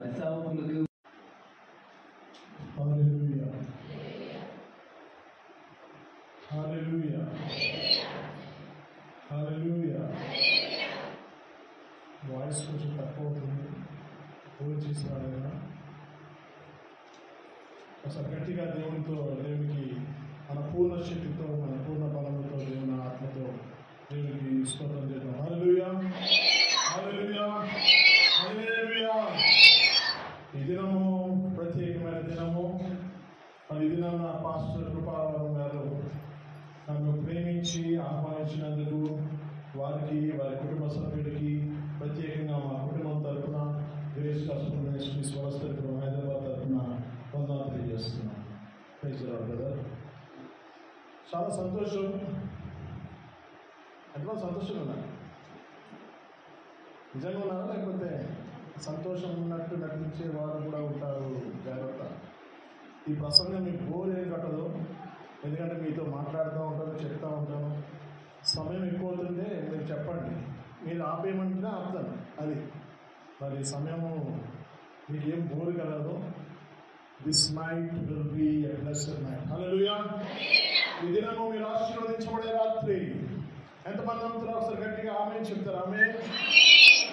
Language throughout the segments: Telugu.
సేవకులకు హల్లెలూయా హల్లెలూయా హల్లెలూయా. వాయిస్ కొంచెం తక్కువ అవుతుంది. ఫోన్ చేసి రాలేదా? ఒకసారి గట్టిగా దేవునికి మన పూర్ణ శక్తితో, మన పూర్ణ బలముతో, దేవుని ఆత్మతో దేవునికి స్తోత్రం చేద్దాం. హల్లెలూయా హల్లెలూయా హల్లెలూయా. ఈ దినము ప్రత్యేకమైన దినము. మరి ఈ దినాన పాస్టర్ కృపావరం గారు నన్ను ప్రేమించి ఆహ్వానించినందుకు వారికి, వారి కుటుంబ సభ్యుడికి, ప్రత్యేకంగా మా కుటుంబం తరఫున Grace Gospel Ministries Valasapuram Hyderabad తరఫున వందనాలు తెలియజేస్తున్నాను. Praise the Lord brother. చాలా సంతోషం. ఎంతమంది సంతోషంగా ఉన్నారు? నిజంగా ఉన్నారా? లేకపోతే సంతోషం ఉన్నట్టు నటించే వారు కూడా ఉంటారు. జాగ్రత్త. ఈ ప్రసంగం మీకు బోర్ ఏం కట్టదు. ఎందుకంటే మీతో మాట్లాడుతూ ఉంటాను, చెప్తూ ఉంటాను. సమయం ఎక్కువ అవుతుంటే మీరు చెప్పండి, మీరు ఆపేయమంటే ఆపుతాను. అది మరి సమయము మీకు ఏం బోర్ కలదు. This night will be a blessed night. Hallelujah. ఈ దినము మీరు ఆశీర్వదించబడే రాత్రి. ఎంతమంది నమ్ముతారో ఒకసారి గట్టిగా ఆమేన్ చెప్తారు. ఆమేన్.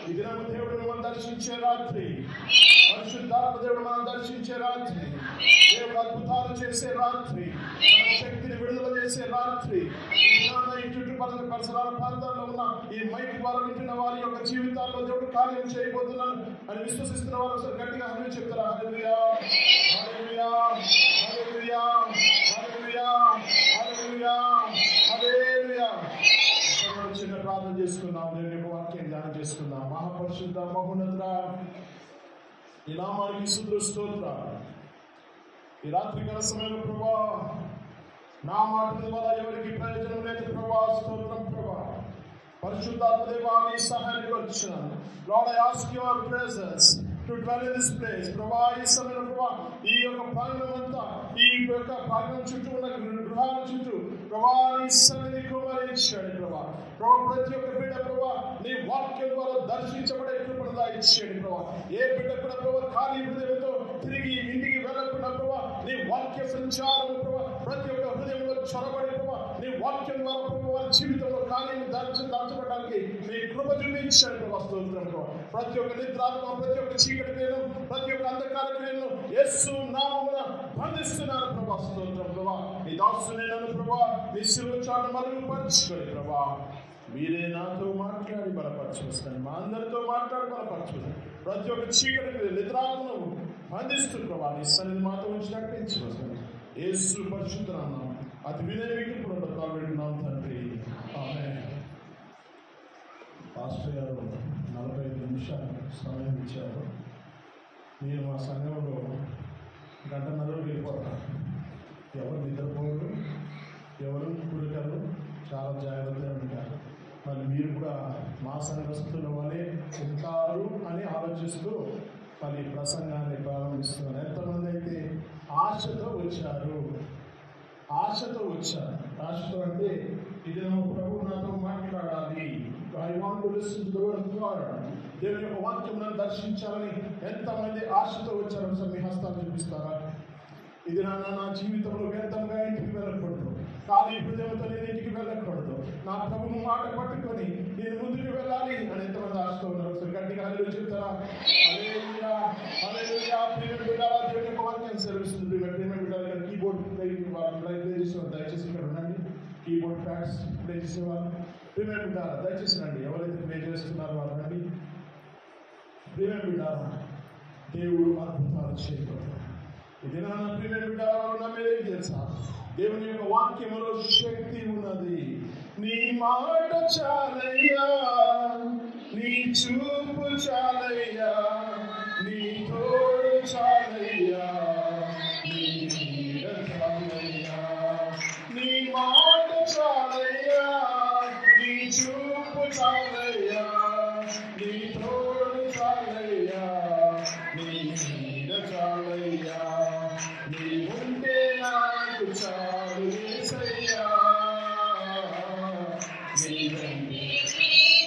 ఈ దినము దేవుడు మిమ్మల్ని దర్శించే రాత్రి. పరిశుద్ధాత్మ దేవుడు మనం దర్శించే రాత్రి. దేవుడు అద్భుతాలు చేసే రాత్రి. మన శక్తిని విడుదల చేసే రాత్రి. ఈ చుట్టుపక్కల పరిసరాల ప్రాంతాల్లో ఉన్న ఈ మైక్ ద్వారా వింటున్న వారి యొక్క జీవితాల్లో దేవుడు కార్యం చేయబోతున్నాను అని విశ్వసిస్తున్న వారు ఒకసారి గట్టిగా హల్లెలూయా చెప్తారా? హల్లెలూయా హల్లెలూయా హల్లెలూయా హల్లెలూయా హల్లెలూయా హల్లెలూయా. చిన్న ప్రార్థన చేసుకుందాం. దేవుని యొక్క వాక్యం ధ్యానం చేసుకుందాం. మహాపరిశుద్ధ మహోన్నత ఈ నామానికి స్తుతులు స్తోత్రాలు. ఈ రాత్రికాల సమయంలో ప్రభా, నా మాటల ద్వారా ఎవరికి ప్రయోజనం లేదు ప్రభా. స్తోత్రం ప్రభా. పరిశుద్ధాత్మ దేవా, నీ సహాయానికి వచ్చాను. Lord, I ask your presence to dwell in this place. ప్రభా, ఈ సమయంలో ప్రభా, ఈ యొక్క ప్రాంగణం అంతా, ఈ యొక్క ప్రాంగణం చుట్టూ ఉన్న గృహాల చుట్టూ ప్రభా నీ సన్నిధి కుమరించండి ప్రభా. ప్రభా, ప్రతి ఒక్క బిడ్డ ప్రభా నీ వాక్యం ద్వారా దర్శించబడే కృపను దయచేయండి ప్రభా. ఏ బిడ్డ కూడా ప్రభా ఖాళీ హృదయంతో తిరిగి ఇంటికి వెళ్ళకుండా ప్రభా నీ వాక్య సంచారం ప్రభా ప్రతి ఒక్క హృదయంలో చొరబడి ప్రభా నీ వాక్యం ద్వారా ప్రభా వారి జీవితంలో కార్యం దాల్చబడడానికి నీ కృప చూపించండి ప్రభా. స్తోత్రం ప్రభా. ప్రతి ఒక్క నిద్రాత్మ, ప్రతి ఒక్క చీకటి క్రియను, ప్రతి ఒక్క అంధకార క్రియను యేసు నామమున బంధిస్తున్నాను ప్రభా. స్తోత్రం ప్రభా. నీ దాసుని నన్ను ప్రభా నీ శిలువ చాటున మరుగుపరచుకొని ప్రభా మీరే నాతో మాట్లాడి బలపరచుకొస్తాను. మా అందరితో మాట్లాడి బలపరచుకొస్తాను. ప్రతి ఒక్క చీకటి నిద్రాత్మను బంధిస్తూ ప్రభా నీ సన్నిధి మాతో ఉంచి నడిపించుకొస్తాను. యేసు పరిశుద్ధ నామమున అతి వినయమికి పునరుద్ధరణ పెడుతున్నాం తండ్రి. ఆమేన్. పాస్టర్ గారు 45 నిమిషాలు సమయం ఇచ్చారు. నేను మా సంఘంలో గంటన్నర వెళ్ళిపోతాను. ఎవరు నిద్రపోరు, ఎవరు కురికలు, చాలా జాగ్రత్తగా ఉంటారు. మరి మీరు కూడా మా సంఘస్థుల వలె ఉంటారు అని ఆలోచిస్తూ మరి ప్రసంగాన్ని ప్రారంభిస్తున్నారు. ఎంతమంది అయితే ఆశతో వచ్చారు, ఆశతో అంటే ఇది ప్రభు నాతో మాట్లాడాలి, I want to listen to the word of God, దేవుని యొక్క వాక్యం నన్ను దర్శించాలని ఎంతమంది ఆశతో వచ్చారో సార్ మీ హస్తాలు చూపిస్తారా? ఇది నా జీవితంలో వ్యర్థంగా ఇంటికి వెళ్ళకూడదు, ఖాళీ హృదయంతో నేను ఇంటికి వెళ్ళకూడదు, నా ప్రభువు మాట పట్టుకొని నేను ముందుకు వెళ్ళాలి అని ఎంతమంది ఆశతో ఉన్నారు? ఒకసారి గట్టిగా హల్లెలూయా చెప్తారా? హల్లెలూయా హల్లెలూయా. ప్రియమైన బిడ్డలారా, దేవుని యొక్క వాక్యం సెలవిస్తుంది. ప్రియమైన బిడ్డలారా, కీబోర్డ్ ప్లే చేసేవారు దయచేసి ఇక్కడ ఉండండి. కీబోర్డ్ ట్రాక్స్ ప్లే చేసేవారు ప్రియమైన బిడ్డలారా దయచేసి రండి. ఎవరైతే ప్లే చేస్తున్నారో వాళ్ళు రండి. ప్రియమైన బిడ్డలారా, దేవుడు అద్భుతాలు చేయబోతున్నాడు. ఇది నా ప్రియమైన బిడ్డలారా, నమ్మేది తెలుసా? దేవుని యొక్క వాక్యములో శక్తి ఉన్నది. నీ మాట చాలయ్యా, నీ చూపు చాలయ్యా, నీ తోడు చాలయ్యా, నీ నీడ చాలయ్యా. నీ మాట చాలయ్యా, నీ చూపు చాలయ్యా, నీ తోడు చాలయ్యా, నీ నీడ చాలయ్యా. నీ ఉంటే నాకు చాలు యేసయ్యా. నీ వెంటే యేసయ్యా.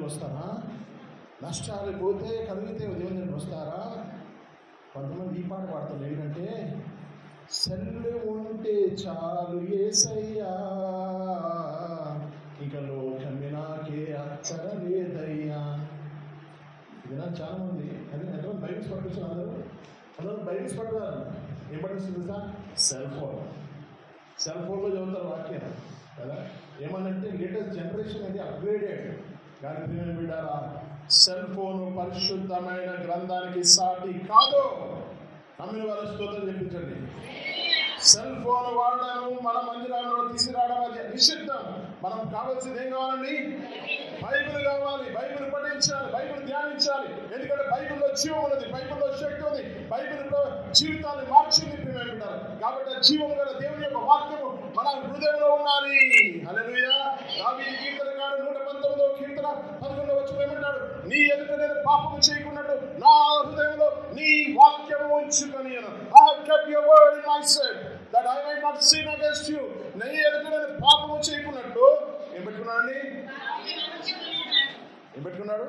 వస్తారా? నష్టాలు పోతే కలిగితే దేవుని దగ్గరికి వస్తారా? కొంతమంది ఈ పాట పాడతారు ఏంటంటే, సెల్లు ఉంటే చాలు యేసయ్యా, ఇక లోకమే నాకే అచ్చర లేదయ్యా. ఇది నాకు చాలా మంది అది ఎంతమంది బైబిల్స్ పట్టుకొచ్చారు? అందరూ బైబిల్స్ పట్టుకున్నారు. ఏం పట్టుకొస్తుంది సార్? సెల్ ఫోన్లో చదువుతారు వాక్యం కదా. ఏమనంటే లేటెస్ట్ జనరేషన్ అది అప్గ్రేడెడ్. కానీ ప్రియమైన బిడ్డారా, సెల్ ఫోన్ పరిశుద్ధమైన గ్రంథానికి సాటి కాదు. నమ్మిన వారు స్తోత్రం చెప్పించండి. సెల్ ఫోన్ వాడడం మన మందిరాల్లో తీసుకురావడం అది నిషిద్ధం. మనం కావాల్సింది ఏం కావాలండి? బైబిల్ కావాలి. బైబిల్ పఠించాలి, బైబిల్ ధ్యానించాలి. ఎందుకంటే బైబిల్లో జీవం ఉన్నది, బైబిల్లో శక్తి ఉంది, బైబిల్ జీవితాన్ని మార్చింది ప్రియమైనటారు. కాబట్టి జీవం గల దేవుని యొక్క వాక్యము మన హృదయంలో ఉండాలి. హల్లెలూయా. దావీదు కీర్తనకారుడు 119వ కీర్తన 11వ వచనం ఏమంటాడు? నీ ఎదుట నేను పాపము చేయకున్నట్టు నా హృదయంలో నీ వాక్యము ఉంచుకొని I have kept your word in my sight that I might not sin against you. నీ ఎదుట నేను పాపము చేయకున్నట్టు ఏం పెట్టుకున్నాడండి? ఏం పెట్టుకున్నాడు?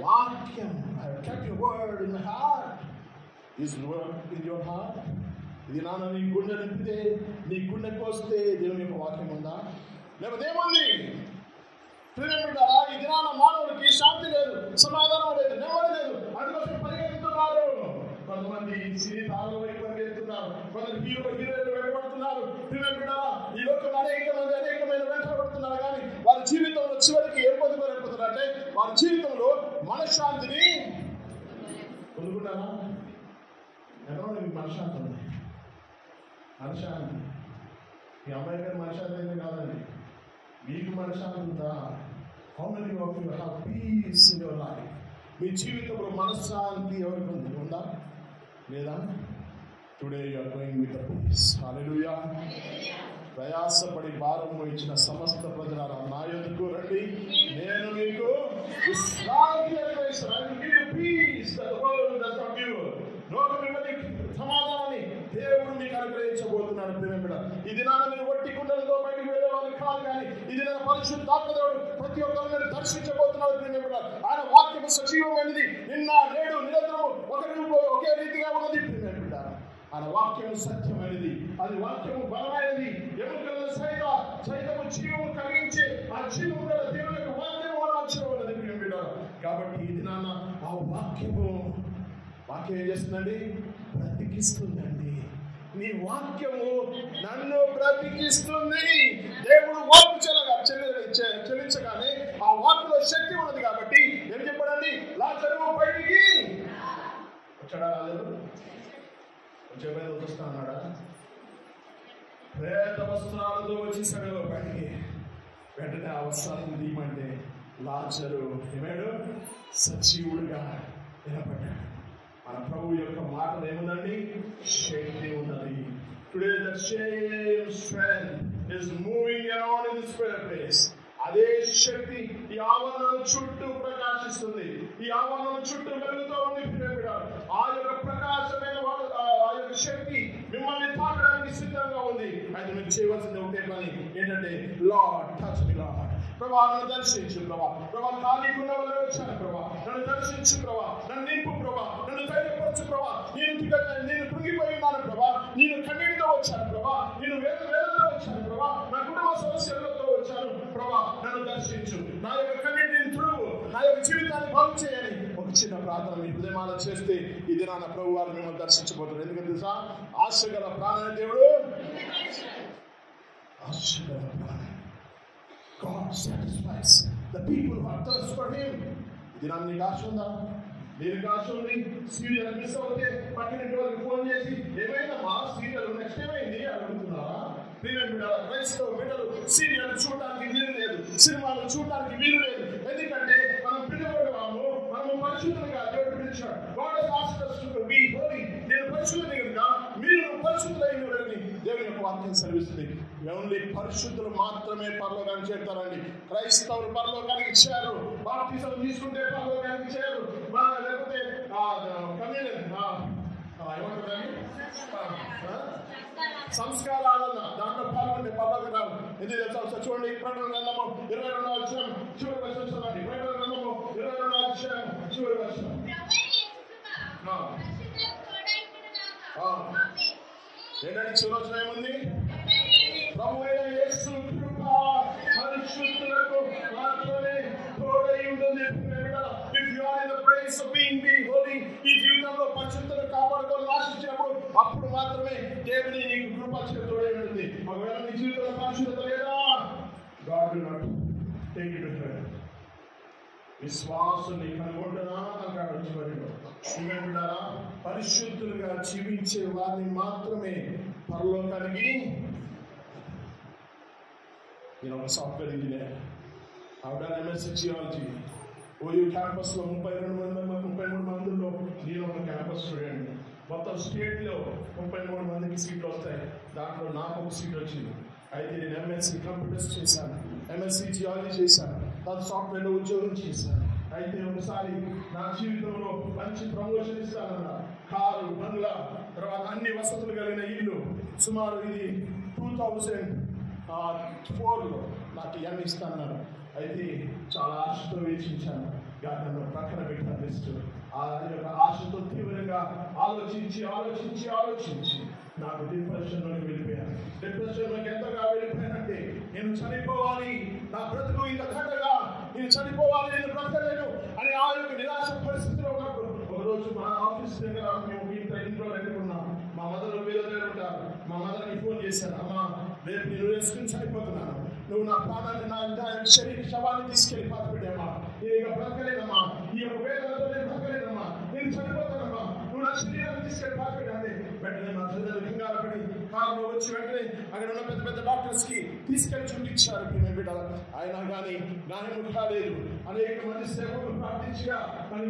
వాక్యం. I have kept your word in my heart. Is word in your heart? ఇది నాన్న నీ గుండె నింపితే, నీ గుండెకి వస్తే దేవుని యొక్క వాక్యం ఉందా? లేకపోతే ఏముంది? ప్రియమిటారా, ఈ దినాన మానవుడికి శాంతి లేదు, సమాధానం లేదు, నెమ్మది లేదు. అందుకోసం పరిగెత్తుతున్నారు. కొంతమంది సినీ తాళ వైపు పరిగెత్తుతున్నారు, కొందరు హీరోలు వెంటబడుతున్నారు. ప్రియమిటారా, ఈ లోకంలో అనేకమైన వెంటబడుతున్నారు. కానీ వారి జీవితంలో చివరికి ఏం పొందుకోలేకపోతున్నారు అంటే, వారి జీవితంలో మనశ్శాంతిని పొందుకుంటారా? ఎంతమంది మీకు మనశ్శాంతి ఉంది? మనశ్శాంతి ఈ అమ్మాయి గారి మనశ్శాంతి అయితే కాదండి, మీకు మనశ్శాంతి ఉందా? How many of you have peace in your life? మీ జీవితంలో మనశ్శాంతి ఎవరికి ఉంది? ఉందా లేదా? Today you are going with the peace. Hallelujah. ప్రయాసపడి భారం వహించిన సమస్త ప్రజలారా నా యొద్దకు రండి, నేను మీకు విశ్రాంతి అనుగ్రహిస్తాను. సమాధానాన్ని దేవుడు మీకు అనుగ్రహించబోతున్నాడు. ప్రియమిడ, ఇది నా మీరు వట్టి కుండలతో బయటకు వెళ్ళేవాళ్ళు కాదు, కానీ ఇది నా పరిశుద్ధాత్మ దేవుడు ప్రతి ఒక్కరిని దర్శించబోతున్నాడు. ప్రియమిడ, ఆయన వాక్యము సజీవమైనది, నిన్న నేడు నిరంతరము ఒకే రీతిగా ఉన్నది. ప్రియమిడ, ఆయన వాక్యము సత్యమైనది, అది వాక్యము బలమైనది, ఎముకలను సైతము జీవము కలిగించే ఆ జీవము గల దేవుని యొక్క వాక్యము మన మధ్యలో ఉన్నది. ప్రియమిడ, కాబట్టి ఇది నాన్న ఆ వాక్యం ఏం చేస్తుందండి? బ్రతికిస్తుందండి. నీ వాక్యము నన్ను బ్రతికిస్తుంది. దేవుడు వాక్కు చెల్లించగానే ఆ వాక్కులో శక్తి ఉన్నది. కాబట్టి ఏం చెప్పాడండి? లాజరు బయటికి వచ్చాడా? లాజరు వచ్చే వస్తా అన్నాడా? ప్రేత వస్త్రాలతో వచ్చేసాడు బయటికి. వెంటనే ఆ వస్త్రాలను తీయమంటే లాజరు ఏమాడు? సజీవుడుగా వినపడ్డాడు. మన ప్రభు యొక్క మాటలు ఏముందండి? శక్తి ఉన్నది. Today the same strength is moving around in this place. అదే శక్తి ఈ ఆవరణం చుట్టూ ప్రకాశిస్తుంది, ఈ ఆవరణం చుట్టూ వెలుగుతూ ఉంది. ఆ యొక్క ప్రకాశమైన ఆ యొక్క శక్తి మిమ్మల్ని తాకడానికి సిద్ధంగా ఉంది. అయితే మీరు చేయవలసింది ఒకటే పని ఏంటంటే, లార్డ్ టచ్ మీ లార్డ్. ప్రభా నన్ను దర్శించు ప్రభా. ప్రభా ఖాళీకున్న వాళ్ళు వచ్చాను ప్రభా, నన్ను దర్శించు ప్రభా, నన్ను నింపు ప్రభా, నన్ను ధైర్యపరచు ప్రభా. నేను కృంగిపోయి ఉన్నాను ప్రభా, నేను కన్నీటితో వచ్చాను ప్రభా, నేను వేదనతో వచ్చాను ప్రభా, నా కుటుంబ సమస్యలతో వచ్చాను ప్రభా, నన్ను దర్శించు, నా యొక్క కన్నీటిని తుడువు, నా యొక్క జీవితాన్ని బాగు చేయని ఒక చిన్న ప్రార్థన మీ హృదయమాల చేస్తే ఈ దినాన ప్రభు వారు మిమ్మల్ని దర్శించబోతున్నారు. ఎందుకంటే తెలుసా, ఆశ గల ప్రాణ దేవుడు, ఆశ గల ప్రాణ God satisfies the people who are thirst for Him. దినాన్ని నీకు ఆశ ఉందా? నేను ఆశ ఉంది. సీరియల్ మిస్ అవుతే పక్కన వాళ్ళకి ఫోన్ చేసి ఏమైనా మా సీరియల్ నెక్స్ట్ ఏమైంది అడుగుతున్నారా? క్రైస్తవ బిడ్డలు సీరియల్ చూడడానికి వీలు లేదు, సినిమాలు చూడడానికి వీలు లేదు. ఎందుకంటే మనం పిలువడము, మనము పరిశుద్ధులుగా దేవుడు పిలిచాడు. God has asked us to be holy. నేను పరిశుద్ధుని కనుక మీరు పరిశుద్ధులైన దేవుని యొక్క వాక్యం సెలవిస్తుంది. ఓన్లీ పరిశుద్ధులు మాత్రమే పరలోకానికి చేరుతారండి. క్రైస్తవులు పరలోకానికి చేరు. బాప్తిజం తీసుకుంటే పరలోకానికి చేరు. లేకపోతే సంస్కారాలన్న దాంట్లో పాల్గొంటే పరలోకం రాదు. ఎందుకు తెలుసా? ఒకసారి చూడండి, ప్రకటన గ్రంథము 22వ అధ్యాయం చివరి వచనం చదవండి. ప్రకటన గ్రంథము 22వ అధ్యాయం చివరి వచనం. ఏంటంటే చివరి వచనం ఏముంది? ప్రభువైన యేసు కృప పరిశుద్ధులకు మాత్రమే తోడై ఉంటుంది. If you are in the place of being holy, ఈ జీవితంలో పరిశుద్ధతను కాపాడుకోవాలని ఆశించినప్పుడు అప్పుడు మాత్రమే దేవుని నీకు కృప తోడై ఉంటుంది. ఒకవేళ నీ జీవితంలో పరిశుద్ధత లేదా, God will not take you to heaven. విశ్వాసుని కనుగొంటున్నా అంటాడు చివరిలో. ఏమంటారా? పరిశుద్ధులుగా జీవించే వారిని మాత్రమే పరలోకానికి. నేను ఒక సాఫ్ట్వేర్ ఇంజనీర్, ఆవిడ ఎంఎస్సీ జియాలజీ. ఓయూ క్యాంపస్లో 33 మందిలో నేను ఒక క్యాంపస్ స్టూడెంట్. మొత్తం స్టేట్లో 33 మందికి సీట్లు వస్తాయి, దాంట్లో నాకు ఒక సీట్ వచ్చింది. అయితే నేను ఎంఎస్సీ కంప్యూటర్స్ చేశాను, ఎంఎస్సీ జియాలజీ చేశాను, తర్వాత సాఫ్ట్వేర్లో ఉద్యోగం చేశాను. అయితే ఒకసారి నా జీవితంలో మంచి ప్రమోషన్ ఇస్తానన్నా, కారు, బంగ్లా, తర్వాత అన్ని వసతులు కలిగిన ఇల్లు. సుమారు ఇది 2004లో నాకు ఇవన్నీ ఇస్తాను. అయితే చాలా ఆశతో వీక్షించాను, నన్ను ప్రక్కన పెట్టిన లిస్ట్. ఆ యొక్క ఆశతో తీవ్రంగా ఆలోచించి నాకు డిప్రెషన్లోకి వెళ్ళిపోయాను. డిప్రెషన్లోకి ఎంతగా వెళ్ళిపోయానంటే, నేను చనిపోవాలి, నా బ్రతుకు ఇంకా దండగా, నేను చనిపోవాలి, నేను బ్రతకలేను అని ఆ యొక్క నిరాశ పరిస్థితిలో ఉన్నప్పుడు ఒకరోజు మా ఆఫీస్ దగ్గర మేము ఇంట్లో పెట్టుకున్నాం. మా మదర్ వేరే దగ్గర ఉంటారు. మా మదర్కి ఫోన్ చేశాను, అమ్మా రేపు నేను వేసుకుని చనిపోతున్నాను, నువ్వు నా ప్రాణాన్ని, నా శవాన్ని తీసుకెళ్ళి పాత పెట్టామా, నేను ఇక బ్రతకలేదమ్మా, ఈ యొక్క వేదనతో నేను బ్రతకలేదమ్మా, నేను చనిపోతానమ్మా, నువ్వు నా శరీరాన్ని తీసుకెళ్ళి పాత పెట్టాలి. వెంటనే మా తల్లిదండ్రులు కంగారు పడి కారులో వచ్చి వెంటనే అక్కడ ఉన్న పెద్ద పెద్ద డాక్టర్స్ కి తీసుకెళ్ళి చూపించారు. అయినా కానీ జ్ఞానం కాలేదు. అనేక మంది సేవకులు ప్రార్థించగా మరి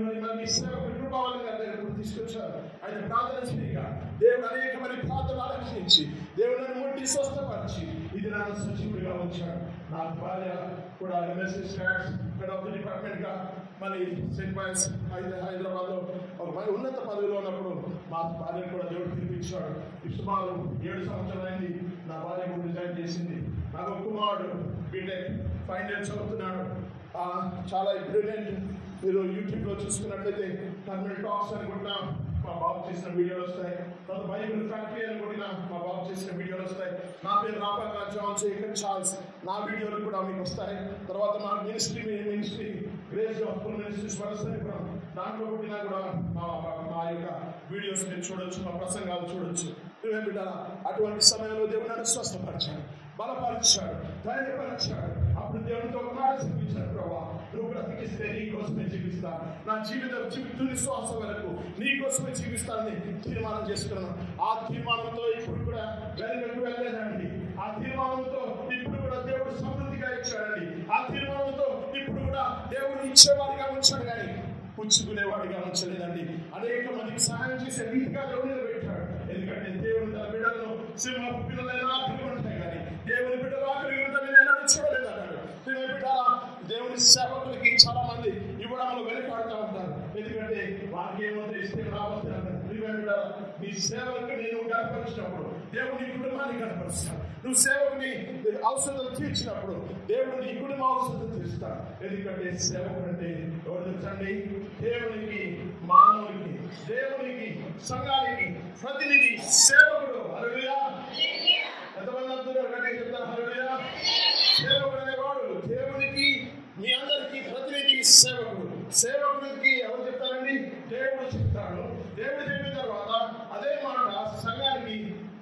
సేవకులు కృపావళి గారి దగ్గర తీసుకొచ్చారు. ఆయన ప్రార్థన చేయగా దేవుడు అనేక మంది ప్రార్థన ఆలోచించి దేవుడిని ముట్టి స్వస్థపరిచి ఇది నా సచివుడిగా ఉంచాడు. నా భార్య కూడా MSc stats head of the department గా మళ్ళీ సెయింట్ పాయిన్స్ హైదరాబాద్ లో ఒక ఉన్నత పదవిలో ఉన్నప్పుడు మా భార్యను కూడా దేవుడు పిలిపించాడు. సుమారు 7 సంవత్సరాలు అయింది నా భార్య కూడా రిజైన్ చేసింది. నాకు ఒక కుమారుడు బీటెక్ ఫైనల్ ఇయర్ చదువుతున్నాడు. చాలా బ్రిలియంట్. మీరు యూట్యూబ్లో చూసుకున్నట్లయితే టర్మినల్ టాక్స్ అనుకుంటున్నా మా బాబు చేసిన వీడియోలు వస్తాయి. తర్వాత బైబిల్ ఫ్యాక్టరీ అనుకుంటున్నా మా బాబు చేసిన వీడియోలు వస్తాయి. నా పేరు రాపాక జాన్స్ చార్ల్స్, నా వీడియోలు కూడా మీకు వస్తాయి. తర్వాత మా మినిస్ట్రీ గ్రేస్ గాస్పెల్ మినిస్ట్రీస్ వరసరిపురం, దాంట్లో పుట్టినా కూడా మా యొక్క వీడియోస్ మీరు చూడొచ్చు, మా ప్రసంగాలు చూడొచ్చు. నువ్వేం బిడ్డారా, అటువంటి సమయంలో దేవుడు నన్ను స్వస్థపరిచాడు, బలపరిచాడు, ధైర్యపరిచాడు. అప్పుడు దేవునితో ఒక మాట చూపించాడు, ప్రభా నువ్వు బ్రతికిస్తే నీ కోసమే జీవిస్తాను, నా జీవితం తుది శ్వాస వరకు నీ కోసమే జీవిస్తానని తీర్మానం చేసుకున్నాను. ఆ తీర్మానంతో ఇప్పుడు కూడా వెళ్ళలేదండి. ఆ తీర్మానంతో ఇప్పుడు కూడా దేవుడు సమృద్ధిగా ఇచ్చాడండి. ఆ తీర్మానంతో ఇప్పుడు కూడా దేవుడు ఇచ్చేవాడిగా ఉంచాడు, కానీ పుచ్చుకునేవాడిగా ఉంచలేదండి. అనేక మందికి సహాయం చేసే రీతిగా దేవుడు పెట్టాడు. ఎందుకంటే దేవుడు తన బిడ్డలను సింహపు పిల్లలైనా ఆకలి ఉంటాయి, కానీ దేవుని బిడ్డలు ఆకలి ఉందని నేను చూడలేదు అన్నాడు. దేవుని సేవకులకి చాలా మంది ఇవ్వడంలో వెనుకాడుతూ ఉంటారు. ఎందుకంటే వారికి ఏమంటే ఇస్తే రావచ్చు అంటారు. నీ సేవకుని నువ్వు కనపరిచినప్పుడు దేవుడు నీ కుటుంబాన్ని కనపరుస్తాడు. నువ్వు సేవకుని అవసరం తీర్చినప్పుడు దేవుడు నీ కుటుంబ అవసరం తీరుస్తాడు. ఎందుకంటే సేవకుడు అంటే ఎవరు తెలుసండి? దేవునికి, మానవునికి, దేవునికి, సంఘానికి ప్రతినిధి సేవకుడు. హల్లెలూయా! ఎంతమంది అంటున్నారు? గట్టిగా చెప్తారు హల్లెలూయా! సేవకుడు అనేవాడు దేవునికి, మీ అందరికీ ప్రతినిధి సేవకుడు. సేవకుడికి ఎవరు చెప్తారండి? దేవుడు చెప్తాడు. దేవుడు చెప్పిన తర్వాత అదే మాట సంఘానికి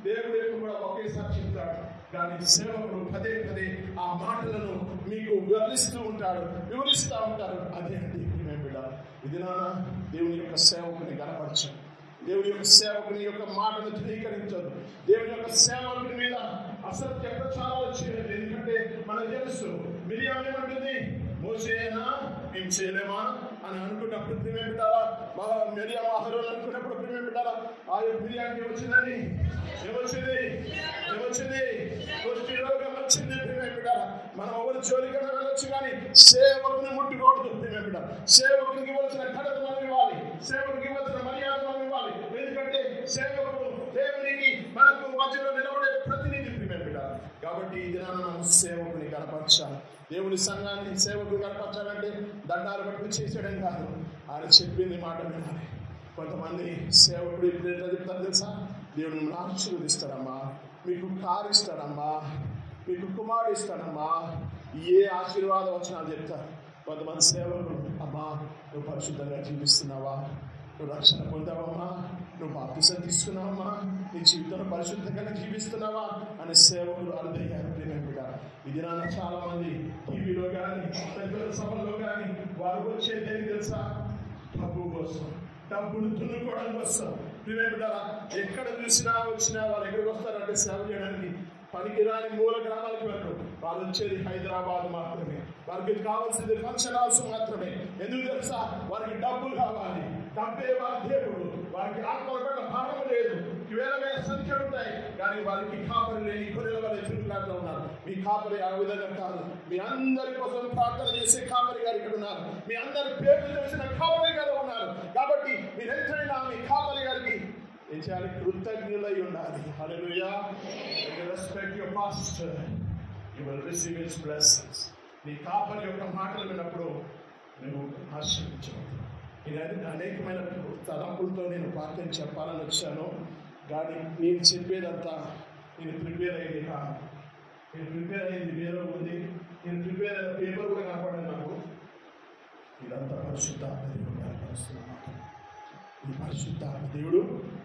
దేవుడు కూడా ఒకేసారి చెప్తాడు. కానీ సేవకుడు పదే పదే ఆ మాటలను మీకు వివరిస్తూ ఉంటాడు. అదే అండి బిడ్డ, ఇది నాన్న దేవుని యొక్క సేవకుని గణపరచండి. దేవుని యొక్క సేవకుని యొక్క మాటను ధృవీకరించదు. దేవుని యొక్క సేవకుని మీద అసత్య ప్రచారాలు చేయలేదు. ఎందుకంటే మనకు తెలుసు మిరియాం ఏమంటుంది, మోసేనా మేము చేయలేమా అని అనుకున్నప్పుడు ప్రేమ పెట్టాలా, మిరియాం ఆహారం అనుకున్నప్పుడు ప్రేమ పెట్టాలా. ఆ యొక్క మిరియానికి వచ్చిందని ఏమొచ్చింది రోగం వచ్చింది. ప్రేమ పెట్టాలా. మనం ఎవరు జోలికన్నా వెళ్ళొచ్చు, కానీ సేవకుని ముట్టుకోవద్దు. ప్రేమ పెట్టాలి. సేవకునికి ఇవ్వాల్సిన ఘనత మనం ఇవ్వాలి, సేవకునికి ఇవ్వాల్సిన మర్యాద మనం ఇవ్వాలి. ఎందుకంటే సేవకుడు దేవునికి మనకు మధ్యలో నిలబడే ప్రతినిధి. ప్రేమ పెట్టాలి. కాబట్టి ఇది దేవుని సంఘాన్ని సేవకులు కనపరచాలంటే దండాలు పట్టుకు చేసేయడం కాదు, ఆయన చెప్పింది మాట వినాలి. కొంతమంది సేవకుడు ఇప్పుడు ఎట్లా చెప్తారు తెలుసా? దేవుడు మిమ్మల్ని ఆశీర్వదిస్తాడమ్మా, మీకు కారు ఇస్తాడమ్మా, మీకు కుమారుడు ఇస్తాడమ్మా, ఏ ఆశీర్వాదం వచ్చినా చెప్తారు. కొంతమంది సేవకులు, అమ్మా నువ్వు పరిశుద్ధంగా జీవిస్తున్నావా, నువ్వు రక్షణ పొందావమ్మా, నువ్వు బాప్తిసం తీసుకున్నావమ్మా, నీ జీవితంలో పరిశుద్ధంగా జీవిస్తున్నావా అనే సేవకులు అర్థయ్యారు. ప్రియమైన ఇది నాన్న చాలా మంది టీవీలో కానీ పెద్దల సభల్లో కానీ వారు వచ్చేది తెలుసా? డబ్బు కోసం, డబ్బులు దున్నుకోవడం కోసం. ప్రియమైన ఎక్కడ చూసినా వచ్చినా వాళ్ళు ఎక్కడికి వస్తారంటే సేవ చేయడానికి. పనికిరాని మూల గ్రామాలకు వెళ్ళరు. వాళ్ళు వచ్చేది హైదరాబాద్ మాత్రమే. వారికి కావాల్సింది ఫంక్షన్ హాల్స్ మాత్రమే. ఎందుకు తెలుసా? వారికి డబ్బులు కావాలి, డబ్బే వారి దేవుడు. వారికి ఆత్మల భారం లేదు, వేల వేల సంఖ్యలు ఉంటాయి, కానీ వారికి కాపరి లేని గొర్రెల వల్ల ఎదురులాగా ఉన్నారు. మీ కాపరి ఆ విధంగా కాదు. మీ అందరి కోసం ప్రార్థన చేసే కాపరి గారు ఇక్కడ ఉన్నారు. మీ అందరి పేర్లు తెలిసిన కాపరి గారు ఉన్నారు. కాబట్టి మీరు ఎంతైనా మీ కాపరి గారికి ఏం చేయాలి? కృతజ్ఞులై ఉండాలి. Hallelujah. Respect your pastor, you will receive his blessings. నీ కాపరి యొక్క మాటలు విన్నప్పుడు నువ్వు ఆశీర్వదించబడతావు. నేను అనేకమైన తలంపులతో నేను ప్రార్థన చెప్పాలని వచ్చాను, కానీ నేను చెప్పేదంతా నేను ప్రిపేర్ అయ్యేది కాదు. నేను ప్రిపేర్ అయ్యింది వేరే ఉంది. నేను ప్రిపేర్ అయిన పేపర్ కూడా కనపడదు నాకు. ఇదంతా పరిశుద్ధాత్మ దేవుడు బయలుపరుస్తున్న మాట. ఈ పరిశుద్ధాత్మ దేవుడు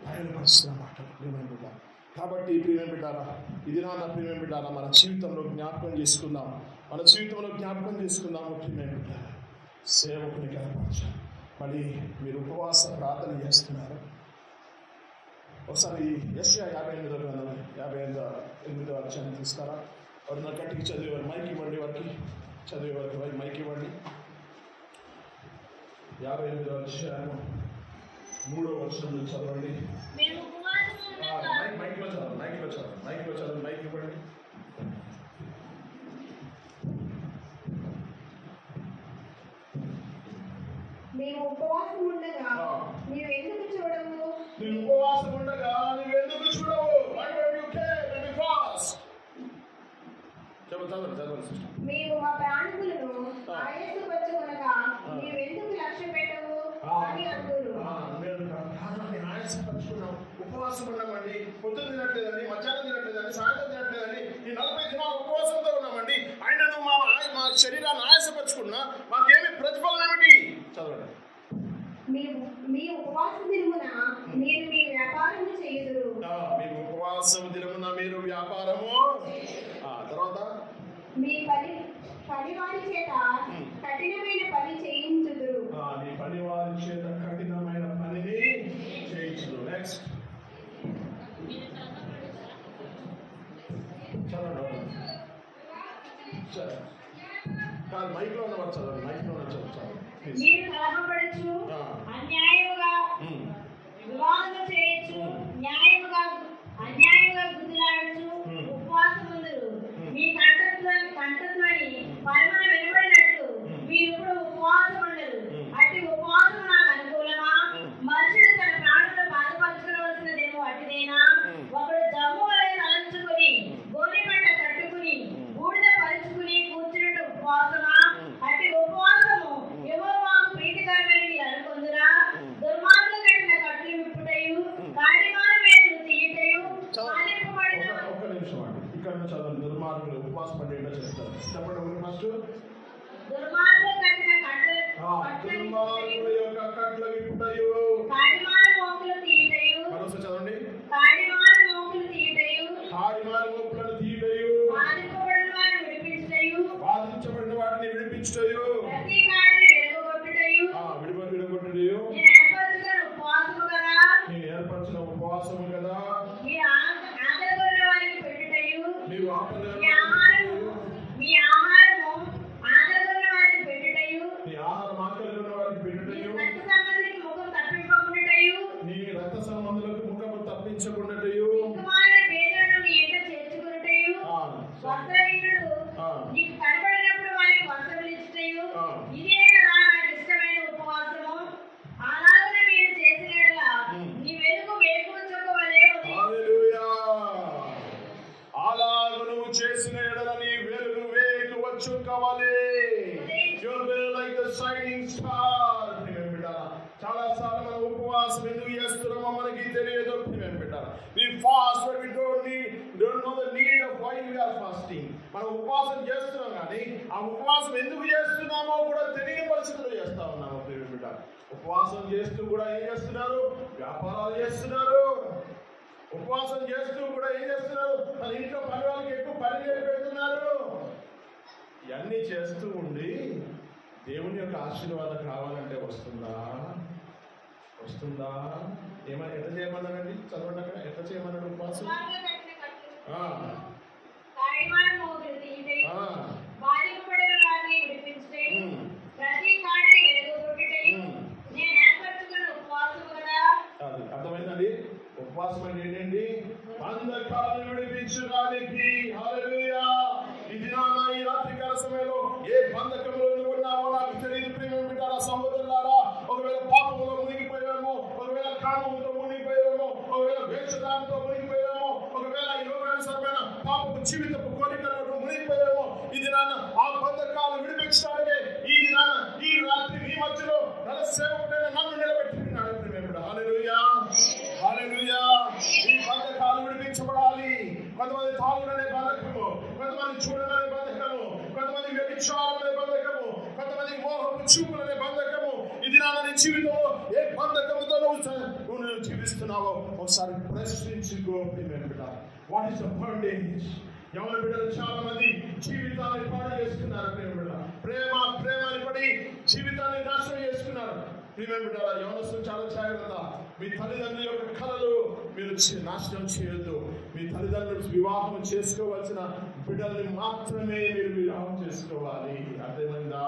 బయలుపరుస్తున్న మాట. ప్రియమైన బిడ్డ, కాబట్టి ప్రియమైన బిడ్డారా, ఇది నా ప్రియమైన బిడ్డారా, మన జీవితంలో జ్ఞాపకం చేసుకుందాం. మన జీవితంలో జ్ఞాపకం చేసుకుందాము. ప్రియమైన బిడ్డారా, సేవకుని కనపరచాలి. మళ్ళీ మీరు ఉపవాస ప్రార్థన చేస్తున్నారు. ఒకసారి యెషయా 58వ గ్రంథం 58వ అధ్యాయం తీస్తారా? వారు నా గట్టికి చదివేవారు మైక్ ఇవ్వండి, వారికి చదివేవారికి మైక్ ఇవ్వండి. 58వ అధ్యాయం 3వ వచనం చదవండి. మైక్లో చదవండి, మైక్ ఇవ్వండి. మేము ఉపవాసం ఉండగా నీవు ఎందుకు చూడవు? మేము ఉపవాసం ఉండగా నీవు ఎందుకు చూడవు? మేము మా ప్రాణములను ఆయాసపరచుకొనగా నీవు ఎందుకు లక్ష్య పెట్టవు అని అందురు. ఆయాసపరుచుకున్నాం, ఉపవాసం ఉన్నామండి, పొద్దున్న తినట్లేదండి, మధ్యాహ్నం తినట్లేదండి, సాయంత్రం తినట్లేదండి, ఈ 40 దినాలు ఉపవాసంతో ఉన్నామండి. ఆయనను మా శరీరాన్ని ఆయాసపరుచుకున్నా మాకేమి ప్రతిఫలం ఏమిటి? చదవండి. మీ ఉపవాస దినమున మీరు మీ వ్యాపారము చేయుదురు. మీకు ఉపవాసం దినమున మీరు వ్యాపారము, తర్వాత మీ పనివారి చేత కఠినమైన పని చేయించుదురు. మీ పనివారి చేత కఠినమైన పనిని చేయించుదురు. నెక్స్ట్ చదవండి. కాదు, మైక్లో ఉన్నవారు చదవండి, మైక్లో ఉన్న చదవండి. మీరు కలహపడచ్చు, అన్యాయముగా వివాదము చేయొచ్చు, అన్యాయముగా గుద్దులాడచ్చు, ఉపవాసముందురు. మీ కంఠధ్వని పరమన వినబడినట్లు మీరు ఇప్పుడు ఉపవాసం ఉండరు. అట్టి ఉపవాసం నాకు అనుకూలమా? మనుషుడు తన ప్రాణులను బాధపరచుకోవలసినదేమో అట్టిదేనా? ఒకడు జమ్ము వలె తలంచుకుని గోనె పంట కట్టుకుని బూడిద పరుచుకుని కూర్చున్నట్టు ఉపవాసమా? అట్టి ఉపవాసము యెహోవాకు ప్రీతికరమైన మీరు అనుకొందురా? దుర్మార్గులు కట్టిన కట్లు విప్పుటయు కాడిమాన మేకులు తీయుటయు కాలింపబడిన ఒక్క నిమిషం అండి, ఇక్కడ చదవండి. దుర్మార్గులు ఉపవాసం పడి చెప్తారు. చెప్పండి ఫస్ట్. దుర్మార్గులు కట్టిన దుర్మార్గుల యొక్క కట్లు విప్పుటయు కాడిమాన మోకులు తీయుటయు. మరోసారి చదవండి. కాడిమాన మోకులు తీయుటయు కాడిమాన మోకులను తీయుటయు బాధింపబడిన వారిని విడిపించుటయు బాధించబడిన వారిని విడిపించుటయు ప్రతి కాడిని విరగొట్టుటయు విడగొట్టుటయు. నేను ఏర్పరచిన ఉపవాసము కదా. మీరు ఏర్పరిచిన ఉపవాసము కదా. మీరు ఆకలిగొన్న వారికి పెట్టుటయు. మీరు ఆకలి మీ ఆహారము ఆకలిగొన్న వారికి పెట్టుటయు. మీ ఆహారం ఆకలిగొన్న వారికి పెట్టుటయు. రక్త సంబంధికి ముఖం తప్పింపకుండుటయు. నీ రక్త సంబంధులకు ముఖము తప్పించకుండాటయు. ఇంకమాలిన పేదలను నీ ఇంట చేర్చుకున్నటయు. వస్త్రహీనుడు నీకు కనబడినప్పుడు వారికి వస్త్రములు ఇచ్చుటయు. ఇదే కదా నాకు ఇష్టమైన ఉపవాసము. అలాగనే మీరు చేసిన యెడల నీ వెలుగు వేకువ చుక్క వలె హల్లెలూయా. అలాగ నువ్వు చేసిన యెడల నీ వెలుగు వేకువ చుక్క వలె చేస్తున్నామో మనకి తెలియదు ప్రియమైన బిడ్డలారా. We fast when we don't know the need of why we are fasting. మనం ఉపవాసం చేస్తున్నాం కానీ ఆ ఉపవాసం ఎందుకు చేస్తున్నామో కూడా తెలియని పరిస్థితుల్లో చేస్తా ఉన్నాము ప్రియమైన బిడ్డలారా. ఉపవాసం చేస్తూ కూడా ఏం చేస్తున్నారు? వ్యాపారాలు చేస్తున్నారు. ఉపవాసం చేస్తూ కూడా ఏం చేస్తున్నారు? మన ఇంట్లో పని వాళ్ళకి ఎక్కువ పని చేసి పెడుతున్నారు. ఇవన్నీ చేస్తూ ఉండి దేవుని యొక్క ఆశీర్వాదం కావాలంటే వస్తుందా? ఏమైనా ఎట్లా చేయమన్నారండి? చదవండి అక్కడ. ఎట్లా చేయమన్నాడు ఉపవాసం? అర్థమైందండి? ఉపవాసం అంటే ఏంటండి? బంధకాలను విడిపించడానికి. హల్లెలూయా. ఇది ఈ రాత్రికాల సమయంలో ఏ బంధకంలో నువ్వు ఉన్నావో నాకు తెలియదు ప్రియమైన బిడ్డలారా, సహోదరులారా. ఒకవేళ పాపంలో మునిగిపోయామో, ఒకవేళ కామముతో మునిగిపోయామో, ఒకవేళ వేషధారంతో మునిగిపోయామో, ఒకవేళ ఈ లోకానుసారమైన పాపపు జీవితపు కోరికలను మునిగిపోయామో, ఇది నాన్న ఆ బంధకాలు విడిపించడానికే ఈ రాత్రి మీ మధ్యలో నల సేవకుడైన నన్ను నిలబెట్టుకున్నాడు ప్రియమైన బిడ్డ. హల్లెలూయా, హల్లెలూయా. ఈ బంధకాలు విడిపించబడాలి. కొంతమంది తాగుడనే బంధకము, కొంతమంది చూడనే బంధకము, కొంతమంది వ్యభిచారం అనే బంధకము, కొంతమంది మోహపు చూపులనే బంధకము. ఇది నా జీవితంలో ఏ బంధకముతో నువ్వు జీవిస్తున్నావో ఒకసారి ప్రశ్నించుకో ప్రియమైన బిడ్డ. What is the bondage? యవన బిడ్డలు చాలా మంది జీవితాన్ని పాడు చేసుకున్నారు ప్రియమైన బిడ్డ. ప్రేమ అని పడి జీవితాన్ని నాశనం చేసుకున్నారు ప్రియమైన బిడ్డ. యవనస్తులు చాలా జాగ్రత్త. మీ తల్లిదండ్రుల యొక్క కళలు మీరు నాశనం చేయొద్దు. మీ తల్లిదండ్రులు వివాహం చేసుకోవాల్సిన బిడ్డల్ని మాత్రమే మీరు వివాహం చేసుకోవాలి. అర్థమైందా?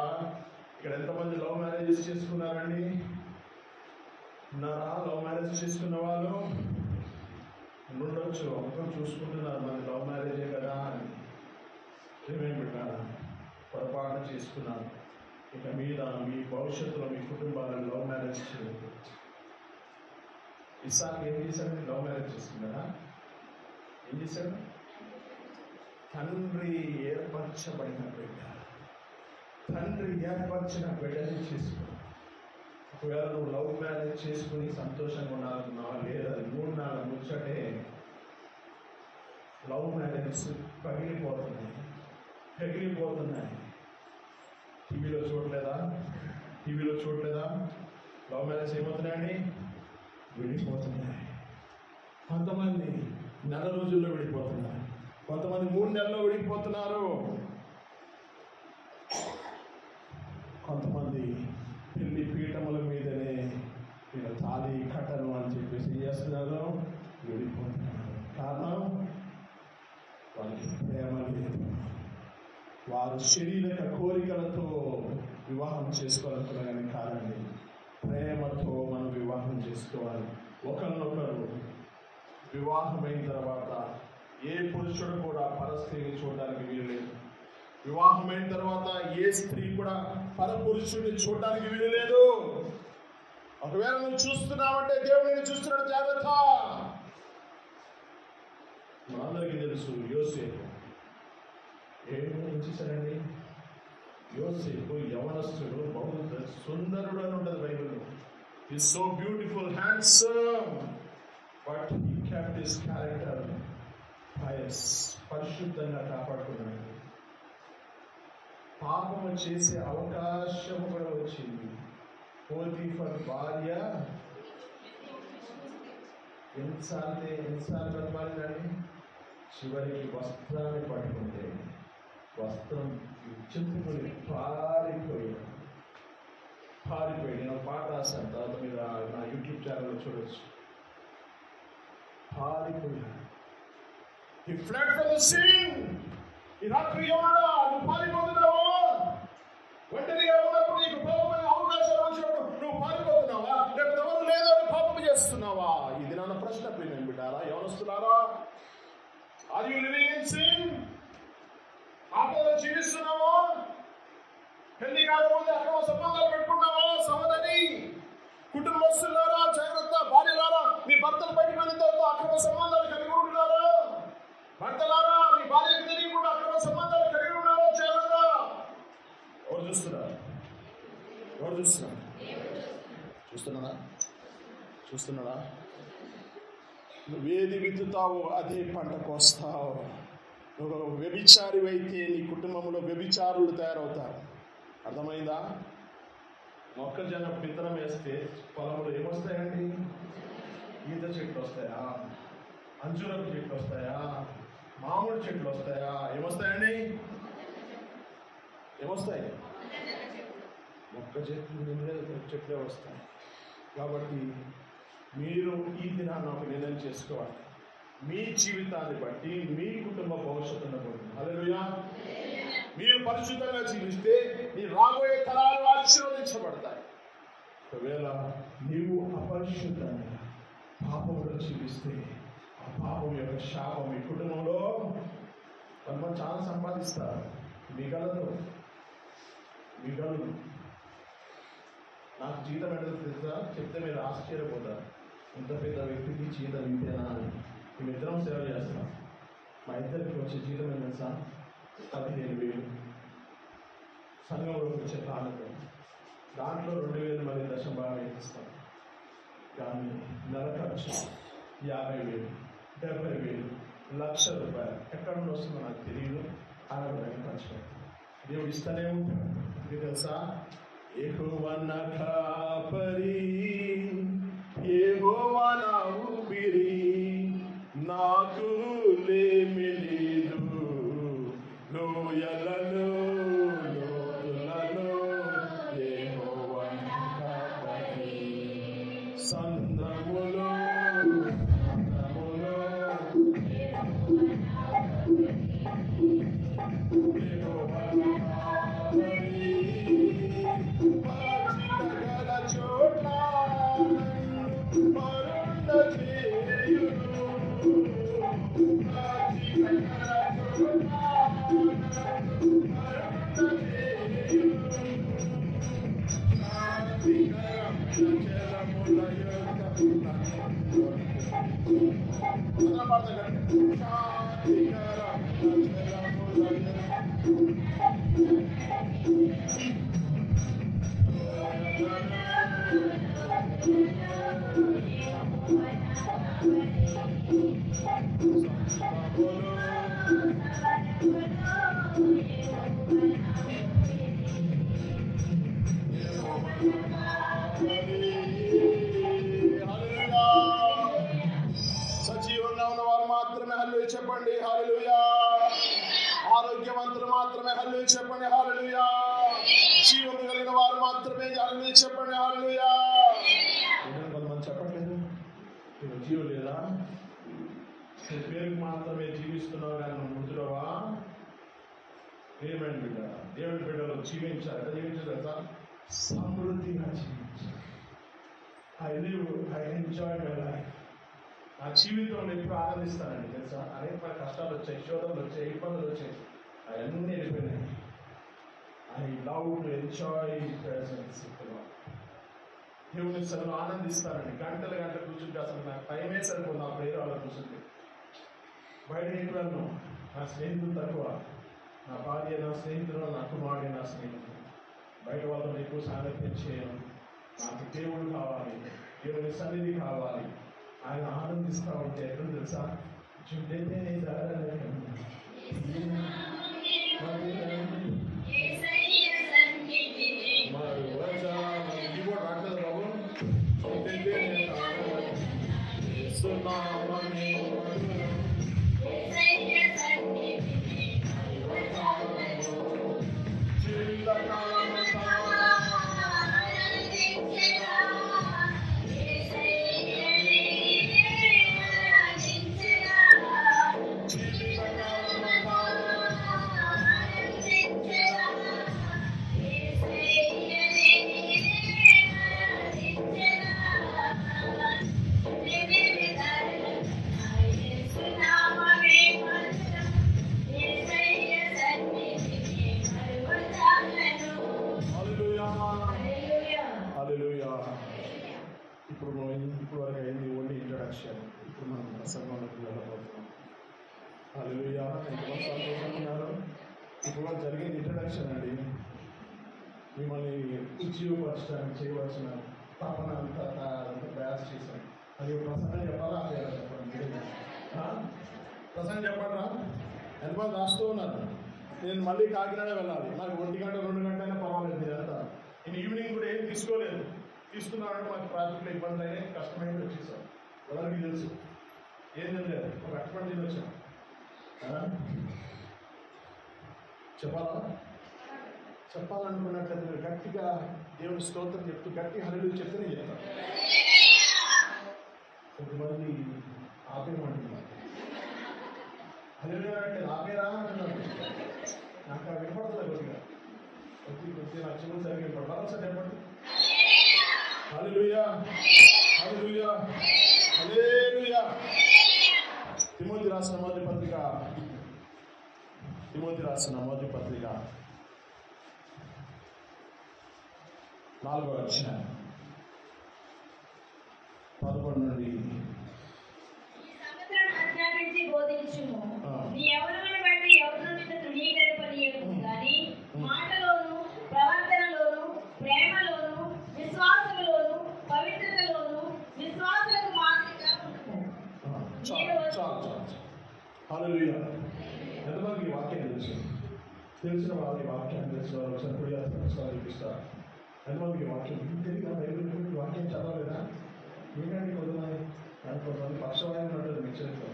ఇక్కడ ఎంతమంది లవ్ మ్యారేజెస్ చేసుకున్నారండి? ఉన్నారా లవ్ మ్యారేజ్ చేసుకున్న వాళ్ళు? ఉండొచ్చు. అందరూ చూసుకుంటున్నారు మన లవ్ మ్యారేజే కదా అని. ఏమేమి పెట్టారా? పొరపాటు చేసుకున్నారు. ఇక మీద మీ భవిష్యత్తులో మీ కుటుంబాలను లవ్ మ్యారేజ్ చేయదు. ఇసాక్ ఏం చేశాడు? లవ్ మ్యారేజ్ చేసుకున్నాడా? ఏం చేశాడు? తండ్రి ఏర్పరచబడిన బిడ్డ, తండ్రి ఏర్పరిచిన బిడ్డని చేసుకో. ఒకవేళ నువ్వు లవ్ మ్యారేజ్ చేసుకుని సంతోషంగా ఉండాలనుకున్నావా? లేదా 3 నాలుగు ముచ్చటే. లవ్ మ్యారేజ్ పగిలిపోతున్నాయి. టీవీలో చూడలేదా? లవ్ మ్యారేజ్ ఏమవుతున్నాయండి? విడిపోతున్నాయి. కొంతమంది నెల రోజుల్లో విడిపోతున్నారు, కొంతమంది 3 నెలల్లో విడిపోతున్నారు, కొంతమంది పెళ్లి పీఠముల మీదనే ఇలా తాళి కట్టను అని చెప్పేసి చేస్తున్నారు, విడిపోతున్నారు. కారణం వాళ్ళకి ప్రేమ లేదు. వారు శరీరక కోరికలతో వివాహం చేసుకోవాలనుకున్నారని కాదండి, ప్రేమతో మనం వివాహం చేసుకోవాలి. ఒకరినొకరు వివాహమైన తర్వాత ఏ పురుషుడు కూడా పరస్త్రీని చూడడానికి వీలులేదు. వివాహమైన తర్వాత ఏ స్త్రీ కూడా పరపురుషుడిని చూడడానికి వీలులేదు. ఒకవేళ నువ్వు చూస్తున్నావంటే దేవుడు నిన్ను చూస్తున్నాడు, జాగ్రత్త. మనందరికీ తెలుసు యోసేపు ఏం చేశారండి? యోసేపు యవనస్తుడు, బహు సుందరుడు అని ఉంటుంది బైబిల్లో. He is so beautiful, handsome, but he kept his character pious. పరిశుద్ధంగా కాపాడుకున్నాడు. పాపము చేసే అవకాశం కూడా వచ్చింది. పోతీఫర్ భార్య ఎన్నిసార్లు బతమాలిందండి? చివరికి వస్త్రాన్ని పట్టుకుంటే వస్త్రం చింపుకుని పారిపోయాడు. నేను పాట రాశాను, తర్వాత మీరు నా యూట్యూబ్ ఛానల్లో చూడొచ్చు. పారిపోయాడు. He fled from the sin. ఈ రాత్రి ఎవడా నువ్వు పారిపోతున్నావా? ఒంటరిగా ఉన్నప్పుడు నీకు పాపమైన అవకాశాలు వచ్చినప్పుడు నువ్వు పారిపోతున్నావా? లేకపోతే ఎవరు లేదో పాపం చేస్తున్నావా? ఇది నా ప్రశ్న ప్రియమైన బిడ్డారా, యవనస్తులారా. Are you living in sin? పాపంలో జీవిస్తున్నావా? పెళ్లి కాకముందు అక్రమ సంబంధాలు పెట్టుకున్నావా? సహోదరి, కుటుంబస్తులారా జాగ్రత్త. భార్యలారా, మీ భర్తలు బయటకు వెళ్ళిన తర్వాత అక్రమ సంబంధాలు కలిగి ఉంటున్నారా? భర్తలారా, మీ భార్యకు తెలియకుండా అక్రమ సంబంధాలు కలిగి ఉన్నారా? జాగ్రత్త. ఎవరు చూస్తున్నారా? చూస్తున్నారా? చూస్తున్నాడా? నువ్వేది విత్తుతావో అదే పంట కోస్తావు. నువ్వు ఒక వ్యభిచారి అయితే నీ కుటుంబంలో వ్యభిచారులు తయారవుతారు. అర్థమైందా? మొక్కజొన్న విత్తనం వేస్తే పొలంలో ఏమొస్తాయండి? ఈత చెట్లు వస్తాయా? అంజూరపు చెట్లు వస్తాయా? మామిడి చెట్లు వస్తాయా? ఏమొస్తాయండి? ఏమొస్తాయి? మొక్క చెట్లే వస్తాయి. కాబట్టి మీరు ఈ దినాన్ని ఒక నిర్ణయం చేసుకోవాలి. మీ జీవితాన్ని బట్టి మీ కుటుంబ భవిష్యత్తును బట్టి హల్లెలూయా. మీరు పరిశుద్ధంగా జీవిస్తే మీ రాబోయే తరాలు ఆశీర్వదించబడతాయి. ఒకవేళ నీవు అపరిశుద్ధంగా పాపంలో జీవిస్తే ఆ పాపం యొక్క శాపం మీ కుటుంబంలో కొంతమంది చాలా సంపాదిస్తారు. మిగలదు. నాకు జీతం ఎంత తెలుసా? చెప్తే మీరు ఆశ్చర్యపోతారు. ఇంత పెద్ద వ్యక్తికి జీతం ఇంతేనా అని. మేము ఇద్దరం సేవ చేస్తాం. మా ఇద్దరికి వచ్చే జీతం ఎంత తెలుసా? 15,000. సంఘంలోకి వచ్చే కానుక దాంట్లో 2,000 మంది దశంభాగం ఇస్తాం. కానీ నెల ఖర్చు 50,000, 70,000, ₹1,00,000 ఎక్కడ నుండి వస్తుందో నాకు తెలియదు. అలా ఖర్చు పెడతాం. దేవుడు ఇస్తూనే ఉంటాడు. ఇది తెలుసా? యెహోవా నా కాపరి, యెహోవా నా ఊపిరి, నాకు లేమి లేదు. లోయలలో లోతులలో యెహోవా నా కాపరి, సంద్రములో సజీవంగా ఉన్నవారు మాత్రమే హల్లెలూయా చెప్పండి. హల్లెలూయా. ఆరోగ్యవంతులు మాత్రమే హల్లెలూయా చెప్పండి. హల్లెలూయా. జీవం కలిగిన వారు మాత్రమే హల్లెలూయా చెప్పండి. హల్లెలూయా. కొంతమంది చెప్పట్లేదు. జీవం లేదా? పేరుకి మాత్రమే జీవిస్తున్నావు కానీ నువ్వు మృతులవా? ఏమైంది బిడ్డ? దేవుడి బిడ్డలు జీవించాలి. ఎంత జీవించాలి సార్? సమృద్ధిగా జీవించాలి. I enjoy my life. నా జీవితంలో ఎప్పుడు ఆనందిస్తానండి తెలుసా? అనేక కష్టాలు వచ్చాయి, శోధనలు వచ్చాయి, ఇబ్బందులు వచ్చాయి, అవన్నీ వెళ్ళిపోయినాయి. I love to enjoy presence. దేవుని సభలో ఆనందిస్తానండి. గంటలు కూర్చుంటే అసలు నాకు టైమే సరిపోదు. నా ప్రేరు వాళ్ళ కూర్చుంటే బయట ఎప్పుడన్నా నా స్నేహితులు తక్కువ. నా భార్య నా స్నేహితులు, నా కుమారుడు నా స్నేహితులు. బయట వాళ్ళతో ఎక్కువ సాంగత్యం చేయను. నాకు దేవుడు కావాలి, దేవుని సన్నిధి కావాలి. ఆయన ఆనందిస్తూ ఉంటే ఎక్కడ తెలుసా? చుట్టేనే రావట్లేదు బాబు. ఇప్పుడు వరకు అయింది ఓన్లీ ఇంట్రడక్షన్. ఇప్పుడు మనం ప్రసంగంలోకి వెళ్ళబోతున్నాం. హల్లెలూయా. ఎంతమంది సంతోషంగా ఉన్నారు? ఇప్పుడు వరకు జరిగింది ఇంట్రడక్షన్ అండి. మిమ్మల్ని ఉజ్జీవపరచడానికి చేయవలసిన తపన అంతా ప్రయాస చేశాను. అది ప్రసంగం చెప్పాలా చెప్పండి, ప్రసంగం చెప్పండి రా. ఎంతమంది రాస్తూ ఉన్నారు? నేను మళ్ళీ కాకినాడ వెళ్ళాలి, నాకు 1 గంట 2 గంట అయినా పర్వాలేదు. ఇదంతా నేను ఈవినింగ్ కూడా ఏం తీసుకోలేదు. తీసుకున్నానంటే మాకు ట్రాఫిక్లో ఇబ్బంది అయినాయి, కష్టమైంది వచ్చేసాం. ఎవరికి తెలుసు, ఏం తెలియదు, ఒక అట్టుపడి తిని వచ్చాం. చెప్పాలా? చెప్పాలనుకున్నట్లయితే మీరు గట్టిగా దేవుని స్తోత్రం చెప్తూ గట్టి హల్లెలూయా చెప్తే నేను చెప్తాను. కొంతమంది ఆపేయమంటున్నారు, హల్లెలూయా అంటే ఆపేరా అంటున్నారు. నాకు వినపడుతుంది కొద్దిగా కొద్దిగా నాకు చెవులు సరిగ్గా వినపడతారు. ఒకసారి చెప్పండి, హల్లెలూయా హల్లెలూయా హల్లెలూయా. తిమోతి రాసిన మొదటి పత్రిక 4వ అధ్యాయం 11 నుండి ఆజ్ఞాపించి బోధించుము. నీ యవ్వనమును బట్టి ఎవరు నిన్ను తృణీకరింపనీయకుము గాని మాటలోను ప్రవర్తనలోను ప్రేమలోను విశ్వాసములోను పవిత్రతలోను విశ్వాసులకు మాదిరిగా ఉండుము. హల్లెలూయా. ఎంతమందికి ఈ వాక్యం తెలుసు? తెలిసిన వాళ్ళు ఈ వాక్యాన్ని తెలిసిన వాళ్ళు ఒకసారి చూపిస్తారు. ఎంతమందికి ఈ వాక్యం తెలియదు? బైబిల్ వాక్యం చదవలేదా? ఏంటంటే కొంతమంది పక్షవాయువు ఉంటుంది మీ చేతిలో.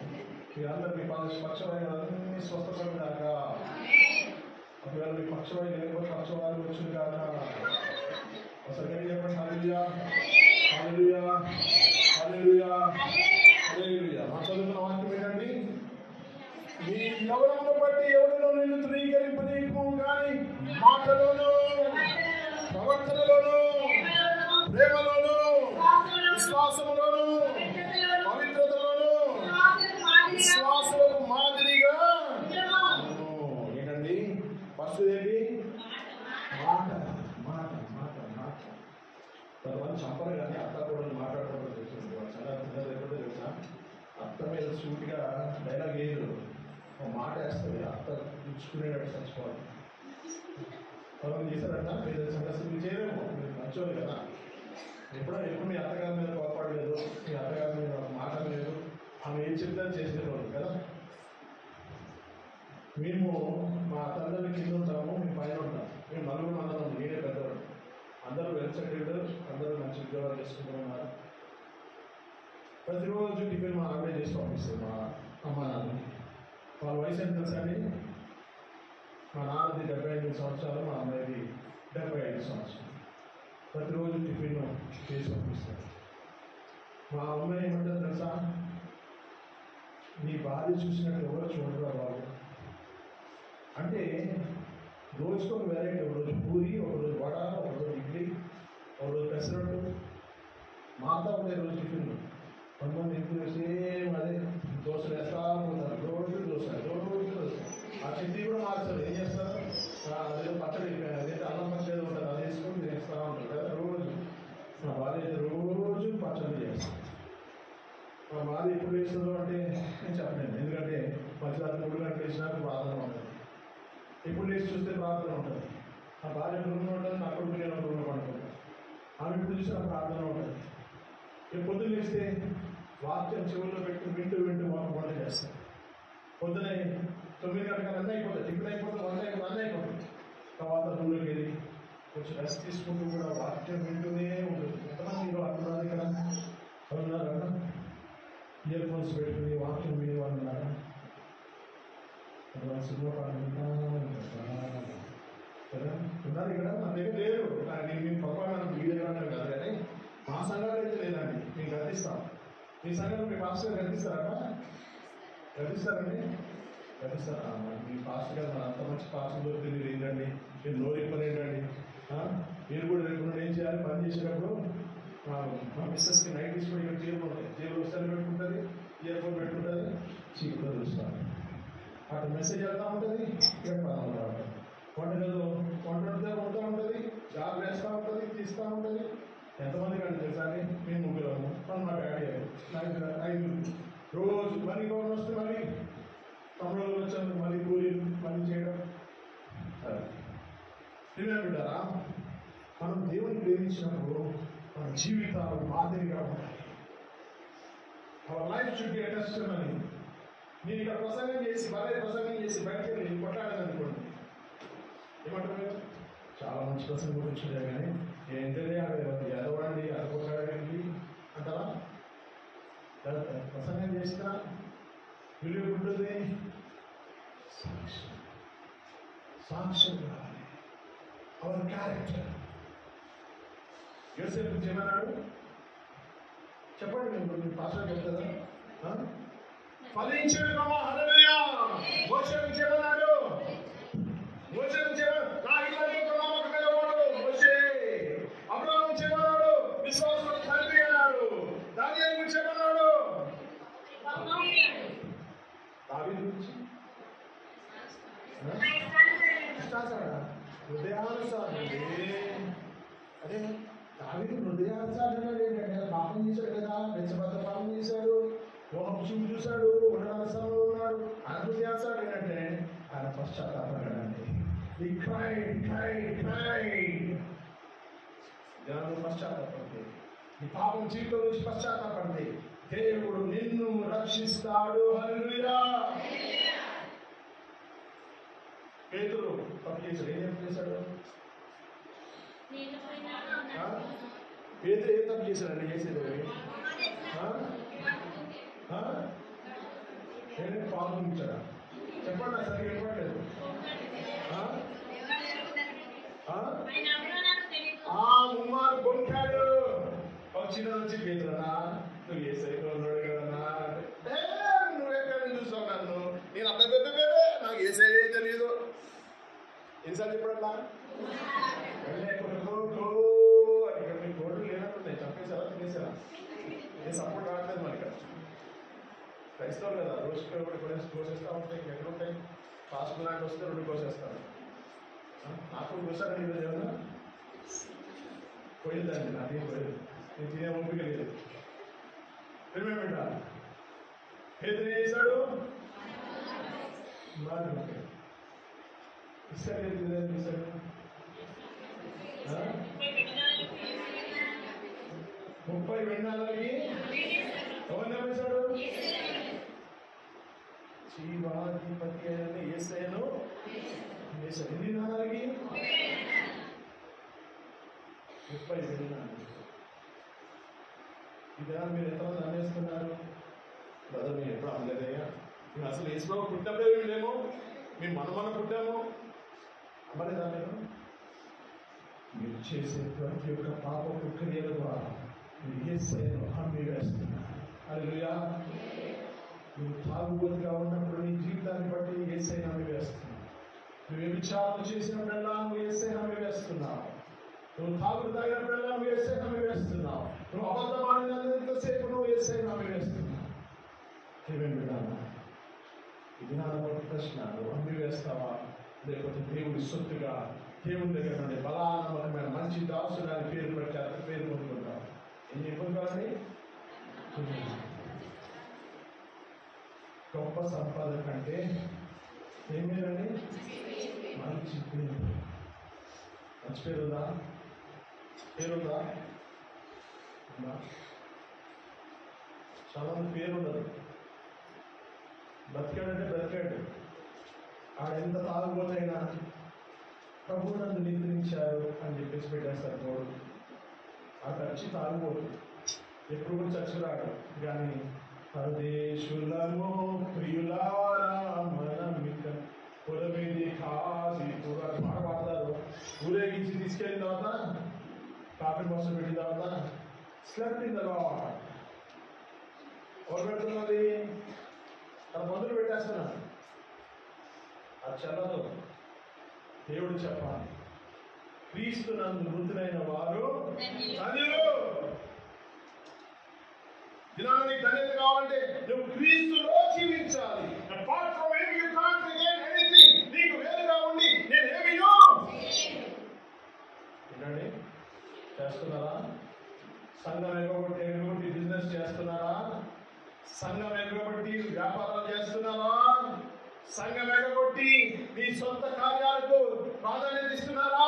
మీ అందరు మీ పక్షవాయువు అన్నీ స్వస్థపడి కాక, ఒకవేళ మీ పక్షవాయువు లేకపోతే పక్షవాయువు వచ్చింది కాక. ఒకసారి చెప్పండి, హల్లెలూయా హల్లెలూయా హల్లెలూయా హల్లెలూయా. మా చదువుకున్న వాక్యం ఏంటండి? మీ యవ్వనమును బట్టి ఎవరినో నిన్ను తృణీకరింపనీయకుము గాని మాటలోను ప్రవర్తనలోను ప్రేమలోను విశ్వాసములోను పవిత్రతలోను విశ్వాసులకు మాదిరిగా. ఏంటండి ఫస్ట్ ఏంటి? మాట మాట మాట మాట. కొంతమంది చంపరు కానీ అత్త కూడా మాట్లాడుకోవడం తెలుస్తుంది. చాలా పిల్లలు ఎప్పుడో తెలుసా, అత్త మీద సూటిగా డైలాగ్ వేయదు, ఒక మాట వేస్తుంది. అత్త ఇచ్చుకునేటట్టు చచ్చిపోవాలి. కొంతమంది చేశారంట, మీరు సంగతి మీరు చేయలేము, మీరు మంచోళ్ళు కదా. ఎప్పుడు మీ అత్తగారి మీద కోపడలేదు, మీ అత్తగారి మీద మాట లేదు, ఆమె ఏం చెప్తే చేసేవాళ్ళు కదా. మేము మా తల్లిని కింద ఉంటాము, మేము పైన ఉంటాం. మేము 4 మంది, నేనే పెద్దవాడు. అందరూ వెల్ సెటిల్డ్, అందరూ మంచి ఉద్యోగాలు చేసుకుంటున్నారు. ప్రతిరోజు టిఫిన్ మా ఆవిడే చేసి పంపిస్తుంది, మా అమ్మ నాన్న. వాళ్ళ వయసు ఎంత తెలుసా అండి? మా నాన్నది 75 సంవత్సరాలు, మా అమ్మాయిది 75 సంవత్సరాలు. ప్రతిరోజు టిఫిన్ చేసి పంపిస్తారు. మా అమ్మాయి ఏమంటారు తెలుసా? నీ భార్య చూసినట్టు ఎవరో చూడరా బాబు అంటే, రోజుకు ఒక వెరైటీ. ఒకరోజు పూరి, ఒకరోజు వడ, ఒకరోజు ఇడ్లీ, ఒకరోజు పెసరట్టు. మాతా ఉండే రోజు టిఫిన్లు. కొంతమంది ఎక్కువ సేమ్ అదే దోశలు వేస్తా ఉంటారు, రోజు దోశ. ఆ చట్నీ కూడా మార్చారు. ఏం చేస్తారు? అదే పచ్చడి, అదే అన్నం పచ్చడి ఏదో ఉంటుంది, అది వేసుకొని వేస్తూ ఉంటారు కదా రోజు. మా భార్య అయితే రోజు పచ్చడి చేస్తాను. మా భార్య ఎప్పుడు వేస్తుందో అంటే నేను చెప్పలేను, ఎందుకంటే మధ్యరాత్రి 3 గంటలు వేసినాక ప్రార్థన ఉంటుంది. ఎప్పుడు లేచి చూస్తే ప్రార్థన ఉంటుంది. ఆ భార్య రూమ్లో ఉంటుంది, నా కొడుకు నేను రూమ్లో పడుకుంటాను. ఆమె ఇప్పుడు చూసిన ప్రార్థన ఉంటుంది. పొద్దున్న లేస్తే వాక్యం చెవుల్లో పెట్టుకుని వింటూ వింటూ వంట చేస్తాను. పొద్దునే 9 గంటలకు అన్నీ అయిపోతుంది, టిఫిన్ అయిపోతుంది, వంట అయిపోతుంది. తర్వాత రూమ్లోకి వెళ్ళి కొంచెం రెస్ట్ తీసుకుంటూ కూడా వాక్యం వింటూనే ఉంటుంది. ఎంతమంది మీరు అంటున్నారు ఇక్కడ? అవున్నారు కదా? ఇయర్ ఫోన్స్ పెట్టుకుని వాక్యం వినేవాళ్ళు ఉన్నారా? సినిమా పాటలు కదా ఉన్నారు ఇక్కడ. మన దగ్గర లేరు, నేను పొరపాటు మీ దగ్గర అన్నారు కాదు, కానీ మా సంఘాలు అయితే లేదండి. మేము గర్తిస్తాం. మీ సంఘంలో మీ పాస్టర్ గర్తిస్తారా? గర్తిస్తారండి? గర్తిస్తారా? మీ పాస్టర్ గారు మన అంత మంచి పాస్టర్ దొరికితే మీరు ఏంటండి, మీరు నోరిప్పని ఏంటండి? మీరు కూడా రేపు ఏం చేయాలి? పని చేసేటప్పుడు మా మిస్సెస్కి నైట్ తీసుకొని ఇక్కడ జేబులు ఉంటాయి, జేబులు వస్తాలు పెట్టుకుంటుంది, ఇయర్ ఫోన్ పెట్టుకుంటుంది, చీకుతో చూస్తాను. అటు మెసేజ్ వెళ్తూ ఉంటుంది, ఇక్కడ పదం రావడం. వంటగదిలో వంట వండుతూ ఉంటుంది, జాబ్ వేస్తూ ఉంటుంది, తీస్తూ ఉంటుంది. ఎంతమంది కానీ తెలుసా? మేము 3 మన మా డాడీ 5 రోజు మళ్ళీ గవర్నమెంట్ వస్తే మళ్ళీ తమ్ముళ్ళు వచ్చాను, మళ్ళీ కూలి మళ్ళీ చేయడం. నిజమే బిడ్డారా, మనం దేవుని ప్రేమించినప్పుడు మన జీవితం our life should be a testimony. నేను ఇక్కడ ప్రసంగం చేసి బయటకు వెళ్ళి కొట్లాడేది అనుకోండి, ఏమంటారు? చాలా మంచి ప్రసంగం వచ్చిందే కానీ ఏంటంటే ఎదవండి అది కొట్లాడడానికి అంటారా? ప్రసంగం చేసినా విలువ ఉంటుంది, సాక్ష్యం కావాలి. Our character. యోసేపు గురించి ఏమన్నాడు చెప్పండి, మీరు పాస్టర్ చెప్తారా? ఫలించడు కమా హల్లెలూయా. మోషే గురించి ఏమన్నాడు? మోషే గురించి నా ఇల్లంతా నమ్మకం మీద వాడు మోషే. అబ్రహాము గురించి ఏమన్నాడు? విశ్వాసం తండ్రి అన్నాడు. దానియేలు గురించి ఏమన్నాడు? దావీదు గురించి హృదయానుసారుడే. అదే దావీదు హృదయానుసారుడు ఏంటంటే పాపం చేశాడు కదా, బెత్షెబతో పాపం చేశాడు, మోహపు చూపు చూశాడు, ఉండడానికి స్థలంలో ఉన్నాడు. ఆయన హృదయానుసారుడు ఏంటంటే ఆయన పశ్చాత్తాపడండి. జనాలు పశ్చాత్తాపడి ఈ పాపం జీవితం నుంచి పశ్చాత్తాపడి దేవుడు నిన్ను రక్షిస్తాడు. హల్లెలూయా. పేతురు తప్పు చేశాడు. ఏం చేశాడు? పేతురు ఏం తప్పు చేశాడండి? చేసేది పాల్గొనించాడా? చెప్పండి, నాకు సరిగ్గా చెప్పట్లేదు. ముమ్మారు కొనుక్కాడు. చిన్న వచ్చి పేతురన్నా నువ్వు ఏ సైకిల్ ఉన్నాడు కదన్నా, నువ్వెక్కడ చూసావు నన్ను, నేను అట్లా పెద్ద నాకు ఏ సై తెలియదు. ఎన్నిసార్లు చెప్పడన్నా ఇక్కడ మీ కోట్లు లేనట్టున్నాయి, చంపేశారా తినేసారా? నేను సపోర్ట్ రావట్లేదు మరి. ఇక్కడ క్రైస్తవులు కదా, రోజుకి ఒకటి కోసేస్తూ ఉంటాయి. ఎక్కడ ఉంటాయి? ఫాస్ట్ లాంటి వస్తే 2 కోసేస్తారు. నాకు కోసారండి ఈరోజు ఏమన్నా పోయిందండి, నాకేం పోయింది, నేను తినే ఓపిక లేదు. ఏమేమిట పేతురు ఏం చేశాడు? ఇస్తాడు ఇస్తాడు 30 వెన్నాలకి ఎవరు నమ్మేశాడు? జీవాధిపతి అయిన యేసయ్యను వేశాడు. ఎన్ని నాలుగుకి? 30 వెన్నాలు. ఈ దినాలు మీరు ఎంతమంది అమ్మేస్తున్నారు? బ్రదర్ మీరు ఎప్పుడు అమ్మలేదయ్యా, మేము అసలు యేసుబాబు పుట్టినప్పుడే వీళ్ళేమో, మేము మనం పుట్టాము అమ్మలేదా? మీరు చేసే ప్రతి ఒక్క పాపపు క్రియల ద్వారా మీరు యేసయ్యను అమ్మి వేస్తున్నారు. హల్లెలూయా. నువ్వు తాగుబోతుగా ఉన్నప్పుడు నీ జీవితాన్ని బట్టి యేసయ్యను అమ్మి వేస్తున్నావు. నువ్వు వ్యభిచారం చేసినప్పుడల్లా నువ్వు యేసయ్యను అమ్మి వేస్తున్నావు. నువ్వు తాగుడు తాగినప్పుడల్లా నువ్వు యేసయ్యను అమ్మి వేస్తున్నావు. నువ్వు అబద్ధం ఆడినంతసేపు నువ్వు యేసయ్యను అమ్మి వేస్తున్నావు. ఇది నా ప్రశ్న, నువ్వు అమ్మి వేస్తావా లేకపోతే దేవుడి సొత్తుగా దేవుని దగ్గర నుండి బలానమైన మంచి దాసులని పేరు పెట్టారు, పేరు పొందుకుంటావు? ఎన్ని పొందుకోవాలని? గొప్ప సంపాదన కంటే ఏమేనండి? మంచి పేరు. మంచి పేరుందా? పేరుందా? చాలా మంది పేరు ఉండదు. బ్రతికాడంటే బ్రతికాడు. ఆడెంత తాగుబోతైనా ప్రభు నన్ను నిద్రించారు అని చెప్పేసి పెట్టేస్తారు తోడు. ఆ ఖర్చు తాగుబోతు ఎప్పుడు కూడా చచ్చురాడు. కానీ పరదేశులము ప్రియులారా మనమిక పొరమీది కాసి పాట పాడతారు. ఊరేగించి తీసుకెళ్ళిన తర్వాత కాఫీ బాక్స్ పెట్టిన తర్వాత స్లెప్ట్ ఇన్ ద లార్డ్. ఎవరు పెడుతున్నది? తన మందులు పెట్టేస్తున్నారు. అది చల్లదు. దేవుడు చెప్పాలి, క్రీస్తు నందు మృతులైన వారు ధన్యులు. దినాన్ని నీకు ధన్యత కావాలంటే నువ్వు క్రీస్తులో జీవించాలి. Apart from him you can't gain anything. నీకు వేరుగా ఉండి నేను ఏమీయో. ఏంటండి చేస్తున్నారా? సంఘం ఎగబట్టి బిజినెస్ చేస్తున్నారా? సంఘం ఎగబట్టి వ్యాపారాలు చేస్తున్నారా? సంఘం ఎగబట్టి మీ సొంత కార్యాలకు ప్రాధాన్యత ఇస్తున్నారా?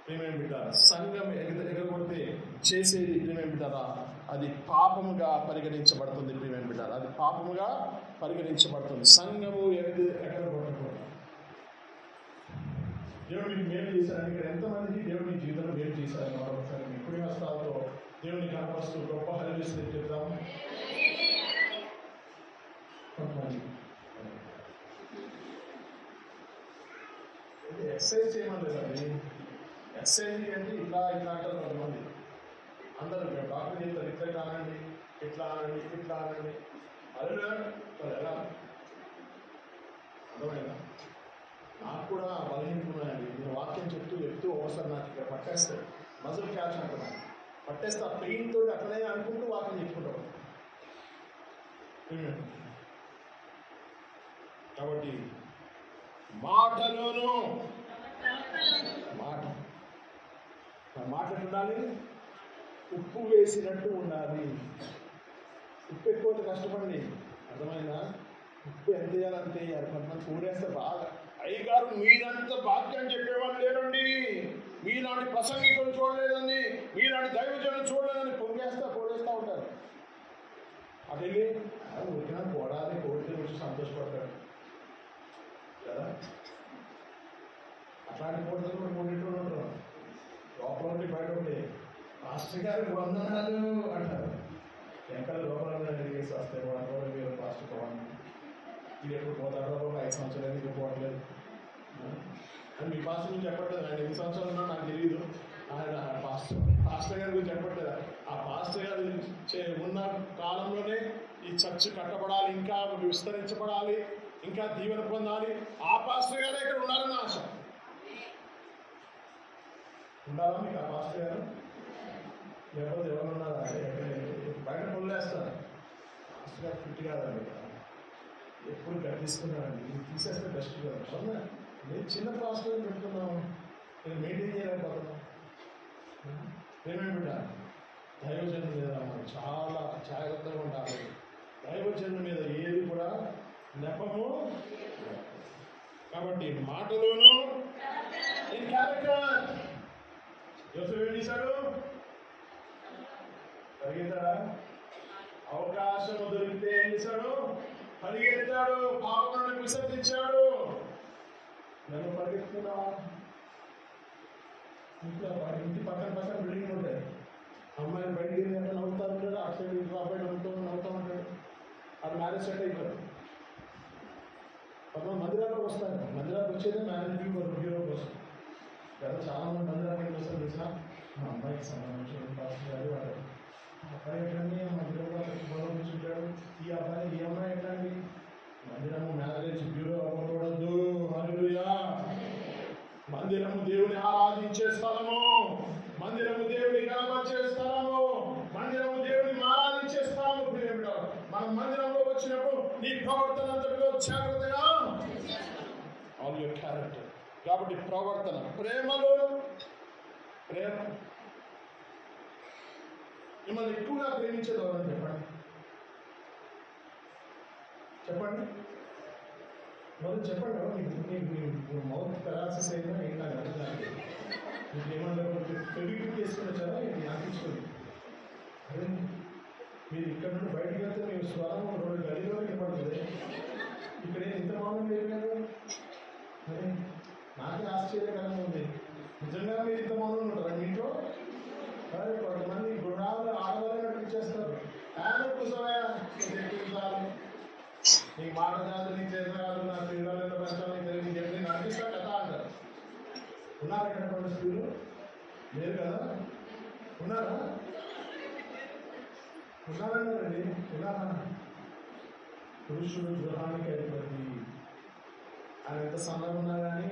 ప్రియమైన బిడ్డ, సంఘం ఎగగొడితే చేసేది ప్రియమైన బిడ్డరా అది పాపముగా పరిగణించబడుతుంది. ప్రియమైన బిడ్డ, అది పాపముగా పరిగణించబడుతుంది. సంఘము ఎక్కడ కొట్టకూడదు. దేవుడు మీకు మేలు చేశారని ఇక్కడ ఎంతమందికి దేవుడు మీ జీవితంలో మేలు చేశారని మరొకసారి మీ కుడి హస్తాలతో దేవుని కనపరుస్తూ గొప్ప హల్లెలూయా చెప్తాము. కొంతమంది ఎక్సర్సైజ్ చేయమని ఎక్సర్సైజ్ అంటే ఇట్లా అంటారు కొంతమంది. అందరూ డాక్టర్ చెప్తారు ఇట్లా కానండి, ఇట్లా ఆనండి, ఇట్లా ఆనండి. అదే ఎలా అర్థమైందా? నాకు కూడా బలహీనకున్నాయండి. నేను వాక్యం చెప్తూ ఒకసారి నాకు ఇక్కడ పట్టేస్తాడు, మజిల్ క్యాచ్ అంటున్నాను, పట్టేస్తే ఆ పెయిన్ తోటి అట్లనే అనుకుంటూ వాక్యం చెప్పుకుంటాం. కాబట్టి మాటలోను మాట ఉండాలి, ఉప్పు వేసినట్టు ఉండాలి. ఉప్పు ఎక్కువ కష్టపడండి, అర్థమైందా? ఉప్పు ఎంత వేయాలంటే వేయాలి. కొంతమంది కూడేస్తే బాగా అయ్యగారు మీరంత వాక్యం చెప్పేవాళ్ళు లేరండి, మీలాంటి ప్రసంగికులు చూడలేదని, మీలాంటి దైవజనులు చూడలేదని కోడేస్తూ ఉంటారు. అది వెళ్ళి ఊరికినా కోడాలి, కోడితే వచ్చి సంతోషపడతాడు కదా. అట్లాంటి కోడలు కూడా కొన్నింటి ఉంటారు, లోపల ఉండి బయట ఉండి పాస్టర్ గారికి వందనాలు అంటారు. ఎక్కడ లోపల చేసి వస్తాయి వాడు మీరు పాస్టర్ పోవాలి, ఇది ఎప్పుడు పోతాడో 5 సంవత్సరాలు ఇది పోవట్లేదు అని మీ పాస్టర్ గురించి చెప్పట్లేదు. ఆయన 8 సంవత్సరాలు ఉన్నా నాకు తెలియదు. ఆయన పాస్టర్ గారి గురించి చెప్పట్లేదు. ఆ పాస్టర్ గారు ఉన్న కాలంలోనే ఈ చర్చ్ కట్టబడాలి, ఇంకా విస్తరించబడాలి, ఇంకా దీవెన పొందాలి. ఆ పాస్టర్ గారు ఇక్కడ ఉండాలని ఆశ. ఉండాలా మీకు ఆ పాస్టర్ గారు? లేకపోతే ఎవరు ఉన్నారా? బయట పొల్లేస్తారు. పాస్టర్ గారు ఫిట్ కాదండి, ఎప్పుడు గట్టిస్తున్నానండి, ఇది తీసేస్తే బెస్ట్ కదా. అవునా? నేను చిన్న పాస్టర్ పెట్టుకున్నాము, నేను మెయింటైన్ చేయలేకపోతున్నాం. ఏమేమిటా దైవజనుల మీద చాలా జాగ్రత్తగా ఉండాలి. దైవజనుల మీద ఏది కూడా నెపము. కాబట్టి మాటలోను ఇన్ క్యారెక్టర్. యోసేపు ఏం చేశాడు? పరిగెత్తాడా? అవకాశం దొరికితే ఏం చేశాడు? పరిగెత్తాడు, పాపములను విసర్జించాడు. నన్ను పరిగెత్తుకున్నావా? ఇంటి పక్కన బిల్డింగ్ ఉంటాయి, అమ్మాయిని బయటికి వెళ్ళి అట్లా నవ్వుతా ఉంటాడు, అటు సైడ్ ఇంట్లో అబ్బాయి నవ్వుతా ఉంటాడు. అది మ్యారేజ్ సెట్ అయిపోతుంది. కొంతమంది మందిరాల్లోకి వస్తారు, మందిరాలకు వచ్చేదే మ్యారేజ్ హీరో కోసం కదా. చాలామంది మందిరానికి వస్తారు తెలిసిన మా అమ్మాయికి సంబంధించిన పాస్టర్ గారు వాడు అబ్బాయి ఎట్లండి, మందిరంలో గొడవ కూర్చుంటాడు, ఈ అమ్మాయి ఎట్లండి. మందిరము మ్యారేజ్ బ్యూరో అవ్వకూడదు. హల్లెలూయా. మందిరము దేవుని ఆరాధించే స్థలము, మందిరము దేవుని కనపరిచే స్థలము, మందిరము దేవుని ఆరాధించే స్థలము. మనం మందిరంలో వచ్చినప్పుడు నీ ప్రవర్తన అంతటిలో జాగ్రత్తగా ఆల్ యువర్ క్యారెక్టర్. కాబట్టి ప్రవర్తన, ప్రేమలో ప్రేమ. మిమ్మల్ని ఎక్కువగా ప్రేమించేదవని చెప్పండి మొదలు చెప్పండి. మీకు మౌత్ పెరాలసిస్ అయినా ఏంటా కదా, మీకు ఏమన్నా ఫెవిక్విక్ చేసుకుని వచ్చారా ఇది అనిపించుకోండి. అదే మీరు ఇక్కడ నుండి బయటకు వెళ్తే మీరు స్వరం 2 గదిలో వినపడుతుంది. ఇక్కడ ఇంత మౌనం లేదు కదా. అదే నాకే ఆశ్చర్యకరంగా ఉంది. నిజంగా మీరు ఇంత మౌనం ఉంటారా మీ ఇంట్లో? అదే కొంతమంది గుణాలు ఆడవాళ్ళే నడిపించేస్తారు. నీకు మాట కాదు, నీకు చేత కాదు, నా పిల్లలు కష్టం నీకు చెప్పి నడిపిస్తా కదా అంటారు. ఉన్నారు ఎక్కడ కొన్ని స్త్రీలు? లేరు కదా. ఉన్నారా? ఉన్నారన్నారండి. ఉన్నారా? పురుషుడు గృహానికి అధిపతి. ఆయన ఎంత సన్నగా ఉన్నా కానీ,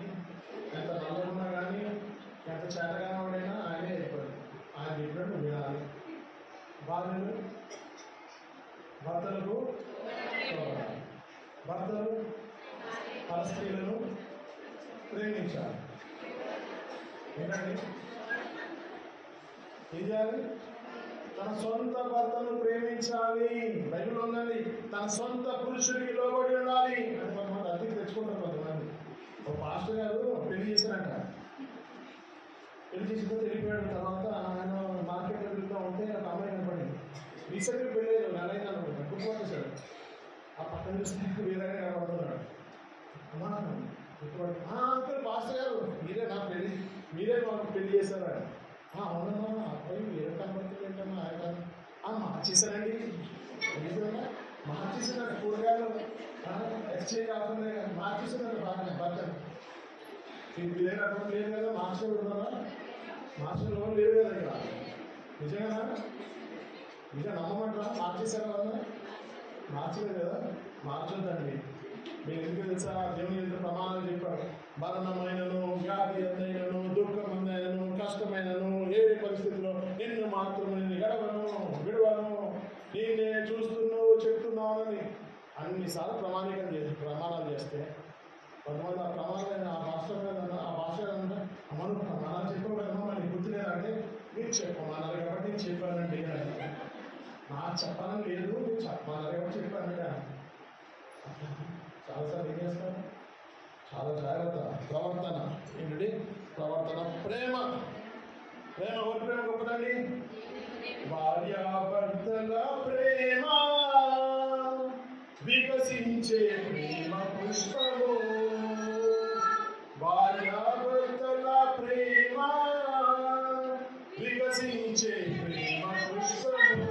ఎంత నల్లగా ఉన్నా కానీ, ఎంత చేతగా ఉన్నా ఆయనే అధిపతి. ఆయన చెప్పినట్టు వినాలి. భార్యలు భర్తలు పరస్త్రీలను ప్రేమించాలి. ఏంటండి ఏం చేయాలి? తన సొంత భర్తను ప్రేమించాలి. బైబిల్ ఉందండి, తన సొంత పురుషుడికి లోబడి ఉండాలి అని కొంతమంది అతికి తెచ్చుకుంటారు. కొంతమంది ఒక పాస్టర్ గారు పెళ్లి చేశారంట. పెళ్లి చేసిన వెళ్ళిపోయాడు. తర్వాత ఆయన మార్కెట్లో వెళ్తూ ఉంటే ఒక అమ్మాయి కనపడింది. మార్చేసానండి. మార్చేసానండి. కూరగాయలు ఎక్స్చేంజ్ కాకుండా మార్చేసానండి. బాగానే బట్టలు మీకు లేనటువంటి లేదు కదా. మార్చలు ఉన్నారా? మార్చలు లేదు కదా ఇక్కడ. నిజంగా నిజంగా నమ్మమంటారా? మార్చేసారా కదా? మార్చలేదు కదా. మార్చొద్దండి. మీరు ఎందుకు తెలుసా? దేవుని ఎందుకు ప్రమాణాలు చెప్పారు. మరణమైనను, వ్యాధి అందైనను, దుఃఖమందైనను, కష్టమైనను, ఏ పరిస్థితిలో నిన్ను మాత్రం నిన్ను విడవను నేనే చూస్తున్నావు చెప్తున్నానని అన్నిసార్లు ప్రమాణాలు చేస్తే కొంతమంది ఆ ప్రమాణమైన ఆ భాష అమ్మను ప్రమాణాలు చెప్పావు కదమ్మా మనకి గుర్తులేదంటే మీరు చెప్పమన్నారు కాబట్టి నేను చెప్పానండి. నాకు చెప్పాలని లేదు, మీరు చెప్పమన్నారు కాబట్టి చెప్పానండి. చాలాసార్లు ఏం చేస్తాను? చాలా జాగ్రత్త. ప్రవర్తన ఏంటండి? ప్రవర్తన. ప్రేమ. ఎవరి ప్రేమ గొప్పదండి? భార్యాభర్తల ప్రేమ వికసించే ప్రేమ పుష్పము. భార్యాభర్తల ప్రేమ వికసించే ప్రేమ పుష్పము.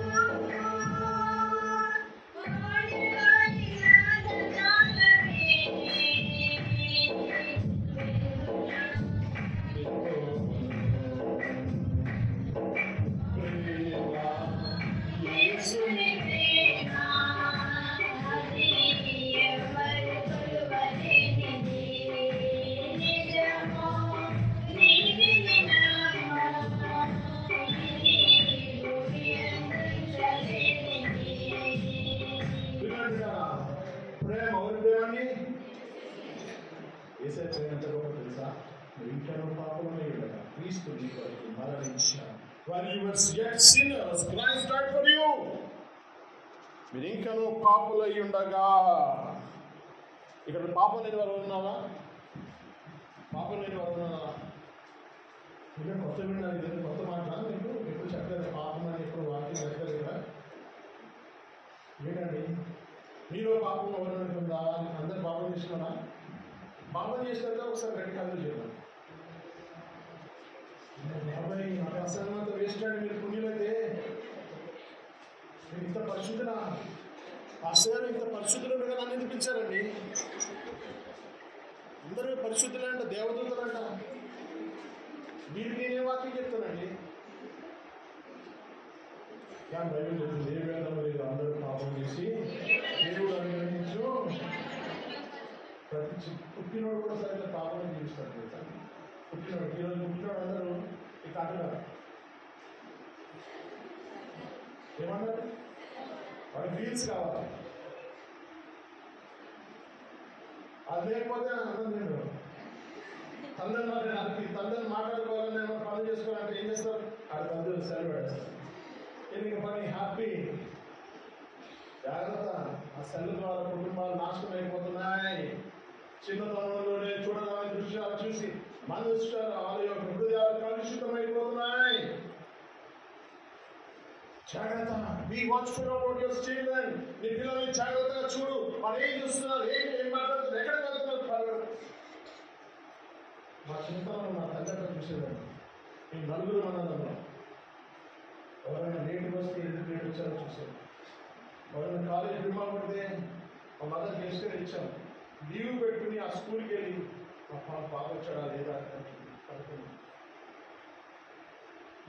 While you were yet sinners, Christ died for you. మీరు ఇంకనూ పాపులై ఉండగా. ఇక్కడ పాపం లేని వారు ఉన్నారా? పాపం లేని వారు ఉన్నారా? ఇంకా కొత్త విన్నాను, కొత్త మాట్లాడాలి. మీకు ఎప్పుడు చెప్పలేదు పాపం అని, ఎప్పుడు వాక్యం చెప్పలేదు కదా. ఏంటండి మీలో పాపం ఎవరైనా ఉందా? అందరు పాపం చేసినారా? పాపం చేసినాక ఒకసారి గట్టి కళ్ళు చేయాలి. బాబాయ్ నాకు అసలు అంత వేస్ట్ అండి. మీరు పుణ్యులైతే మీరు ఇంత పరిశుద్ధులా అసలు ఇంత పరిశుద్ధులుగా నన్ను అనిపించారండి. అందరూ పరిశుద్ధులంట, దేవదూతలంట. మీరు నేనే వాక్యం చెప్తానండి. కానీ బైబిల్ చెప్తుంది ఏ వేదం లేదు అందరూ పాపం చేసి దేవుడు అనుగ్రహించు. ప్రతి పుట్టినోడు కూడా సరిగ్గా పాపం జీవిస్తాడు. పుట్టినోడు ఈరోజు పుట్టినోడు అందరూ ఈ కాటున్నారు. ఏమన్నారు? వాడికి వీల్స్ కావాలి. అది లేకపోతే అర్థం లేదు. తండ్రిని మాట్లాడుకోవాలని ఏమో పనులు చేసుకోవాలంటే ఏం చేస్తారు? అది తండ్రి సెలవు పెడతారు. ఎందుకు పని హ్యాపీ. జాగ్రత్త. ఆ సెల్ ద్వారా కుటుంబాలు నాశనం అయిపోతున్నాయి. చిన్నతనంలోనే చూడడానికి దృశ్యాలు చూసి మనుషులు వాళ్ళ యొక్క హృదయాలు కలుషితమైపోతున్నాయి. జాగ్రత్త. Be watchful about your children. నీ పిల్లల్ని జాగ్రత్తగా చూడు. వాళ్ళు ఏం చూస్తున్నారు, ఏం మాట్లాడుతున్నారు, ఎక్కడికి వెళ్తున్నారు. మా చిన్నతనంలో నా తల్లిదండ్రులు చూసేదాన్ని. ఈ నలుగురు మనందరం ఎవరైనా లేట్కి వస్తే ఎందుకు లేట్ వచ్చారో చూసారు. ఎవరైనా కాలేజ్ రిమా పడితే మా మదర్ గెస్ట్గా ఇచ్చాం. లీవ్ పెట్టుకుని ఆ స్కూల్కి వెళ్ళి మా పాప వచ్చాడా లేదా అనుకుంటున్నాం.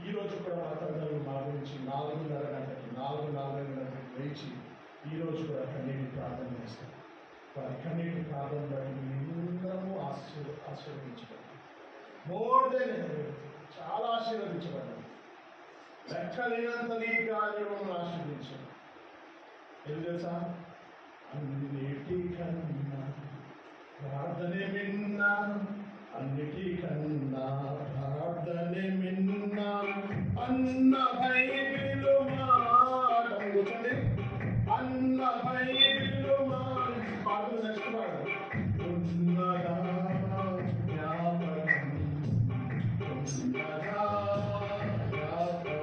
ఈరోజు కూడా మా తల్లిదండ్రులు మా గురించి 4:30 గంటలకి 4:40 గంటలకి లేచి ఈరోజు కూడా కన్నీటి ప్రార్థన చేస్తాం. వారి కన్నీటి ప్రార్థన బట్టి అందరము ఆశీర్వదించబడ్డాం. మోర్ దెన్ చాలా ఆశీర్వదించబడ్డాం. లెక్కలేనంత నీటిగా మమ్మల్ని ఆశీర్వదించాం. ఏం తెలుసా? అన్నిటికన్నా ప్రార్థనే మిన్నా, అన్నిటికన్నా ప్రార్థనే మిన్నా అన్న బైబిలు మాట. కూర్చోండి. అన్న బైబిలు మాట. పాటలు నెక్స్ట్ పాట. ఉన్నదా జ్ఞాపకం, ఉన్నదా జ్ఞాపకం,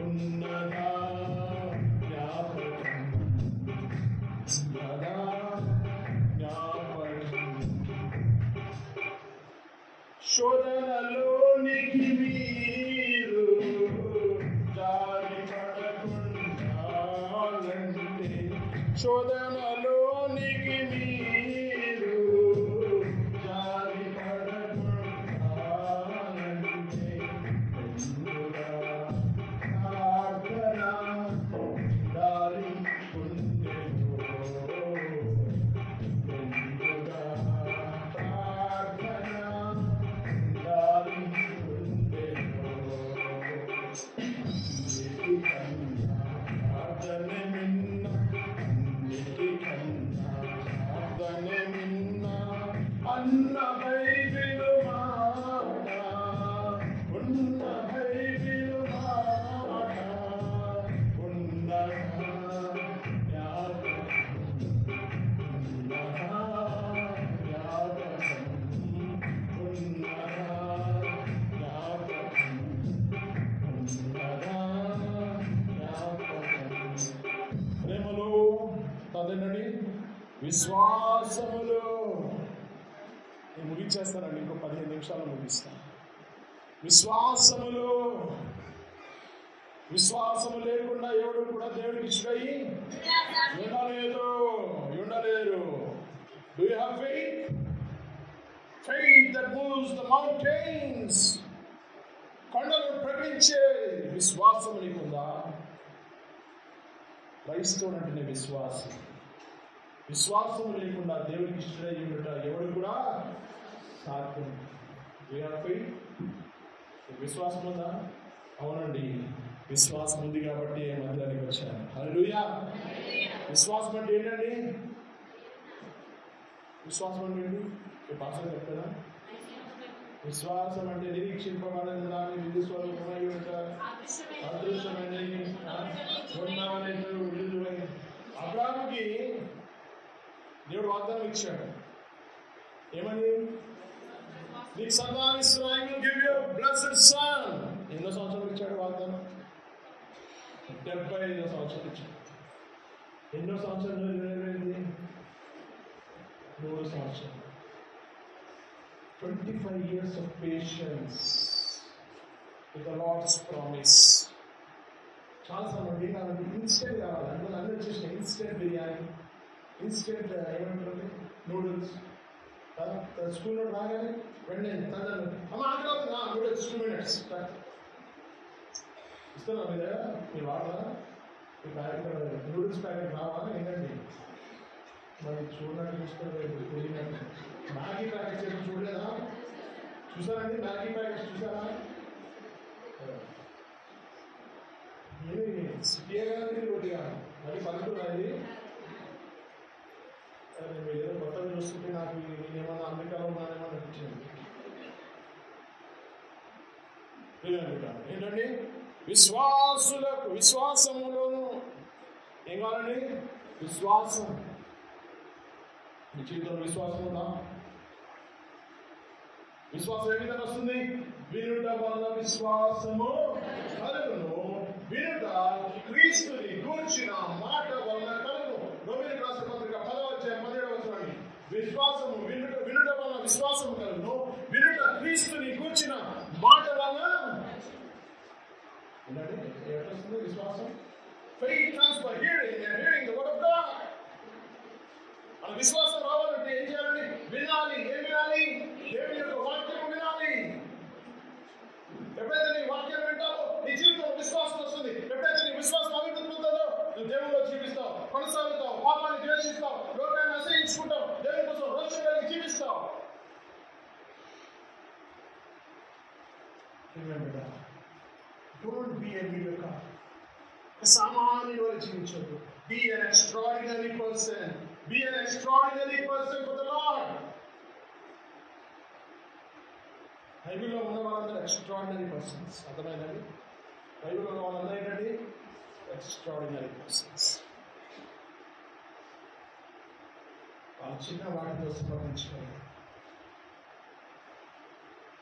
ఉన్నదా జ్ఞాపకం, ఉన్నదా జ్ఞాపకం. శోధనలోనికి మీరు శోధనలోనికి మీరు జారిపడకుండానంటే ముందుగా ప్రార్థన దారి ఉండెను. ముందుగా ప్రార్థన దారి ఉండెను. ప్రార్థన మిన్న అన్న బైబిలు మాట ఉన్న బైబిలు మాట ఉన్న ప్రేమలో తదనండి విశ్వాసములో. నేను ముగించేస్తానండి, ఇంకో 15 నిమిషాలు ముగిస్తాను. విశ్వాసములో, విశ్వాసము లేకుండా ఎవడు కూడా దేవుడికి ఇష్టయి ఉండలేరు. Do you have faith? Faith that moves the mountains. కొండలు ప్రకటించే విశ్వాసము నీకుందా? క్రైస్తవుడు అంటేనే విశ్వాసం. విశ్వాసం లేకుండా దేవుడికి ఇష్టడై ఉండట ఎవడు కూడా సాధ్యం. విశ్వాసం ఉందా? అవునండి, విశ్వాసం ఉంది కాబట్టి మందిరానికి వచ్చాను. హల్లెలూయా. విశ్వాసం అంటే ఏంటండి? విశ్వాసం అంటే ఏంటి? ఈ భాష చెప్తారా? విశ్వాసం అంటే నిరీక్షింపబడిన దాన్ని విధి స్వరూపమై ఉంట అదృశ్యమైనది అబ్రాహాముకి దేవుడు వాగ్దానం ఇచ్చాడు. ఏమని? నీకు సంతానం ఇస్తున్నా, I will give you a blessed son. ఎన్నో సంవత్సరాలు ఇచ్చాడు వాగ్దానం? 75 సంవత్సరాలు ఇచ్చాడు. ఎన్నో సంవత్సరాలు నెరవేరింది? 3 సంవత్సరాలు. 25 years of patience with the Lord's promise. చాలా సమయం నాకు ఇన్స్టెంట్ కావాలి, అందులో అన్నీ వచ్చేసిన ఇన్స్టెంట్ బిర్యానీ, ఇన్స్టెంట్ ఏమంటుంది నూడిల్స్. స్కూల్లో రాగానే వెంటనే తండ్రి అమ్మ ఆకలి నూడిల్స్ 2 minutes ఇస్తాను. మీద మీరు వాడరా? నూడిల్స్ ప్యాకెట్ రావా? ఏంటండి మరి చూడడానికి చూసుకోలేదు. మ్యాగీ ప్యాకెట్స్ ఏమో చూడలేదా? చూసారండి మ్యాగీ ప్యాకెట్స్ చూసారా? సిటీ కానీ రోడ్డుగా మరి పల్లెటూరు అది. మీరు ఏదో కొత్తగా చూస్తుంటే నాకు నేనేమన్నా అమెరికాలో ఉన్నానేమో అనిపించింది. ఏంటండి? విశ్వాసులకు విశ్వాసములోను ఏం కావాలండి? విశ్వాసం. మీ జీవితంలో విశ్వాసం ఉందా? విశ్వాసం ఏ విధంగా వస్తుంది? వినుట వలన విశ్వాసము కలుగును, వినుట క్రీస్తుని గూర్చిన మాట వలన కలుగును. రోమీయులకు రాసిన పత్రిక 10:17 విశ్వాసము వినుట వలన విశ్వాసము కలుగును, వినుట క్రీస్తుని గూర్చిన మాట వలన. ఎట్లా వస్తుంది విశ్వాసం? Faith comes by hearing and hearing the word of God. మన విశ్వాసం రావాలంటే ఏం చేయాలి? వినాలి. ఏం వినాలి? దేవుని యొక్క వాక్యం వినాలి. ఎప్పుడైతే నీ వాక్యం వింటావో నీ జీవితంలో విశ్వాసం వస్తుంది. ఎప్పుడైతే నీ విశ్వాసం అభివృద్ధి పొందుతుందో నువ్వు దేవుడిలో జీవిస్తావు, కొనసాగుతావు, పాపాన్ని ద్వేషిస్తావు, లోకాన్ని అసహించుకుంటావు, దేవుని కోసం రోషం కలిగి జీవిస్తావు. Don't be a mediocre. సామాన్యుల వల్ల జీవించొద్దు. Be an extraordinary person. Be an extraordinary person for the Lord. బైబిల్లో ఉన్న వాళ్ళందరూ ఎక్స్ట్రాడినరీ పర్సన్స్. అర్థమైందండి? బైబిల్లో ఉన్న వాళ్ళందరూ ఏంటండి? Extraordinary persons. వాళ్ళు చిన్న వాటితో సమర్పించుకోవాలి.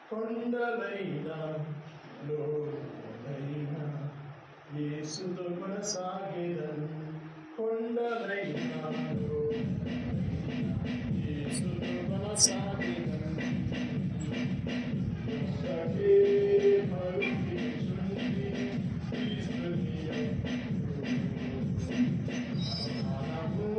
కొండలైనా లోనైనా యేసుతో కొనసాగేదను. కొండలైనా యేసుతో కొనసాగేదను. మనము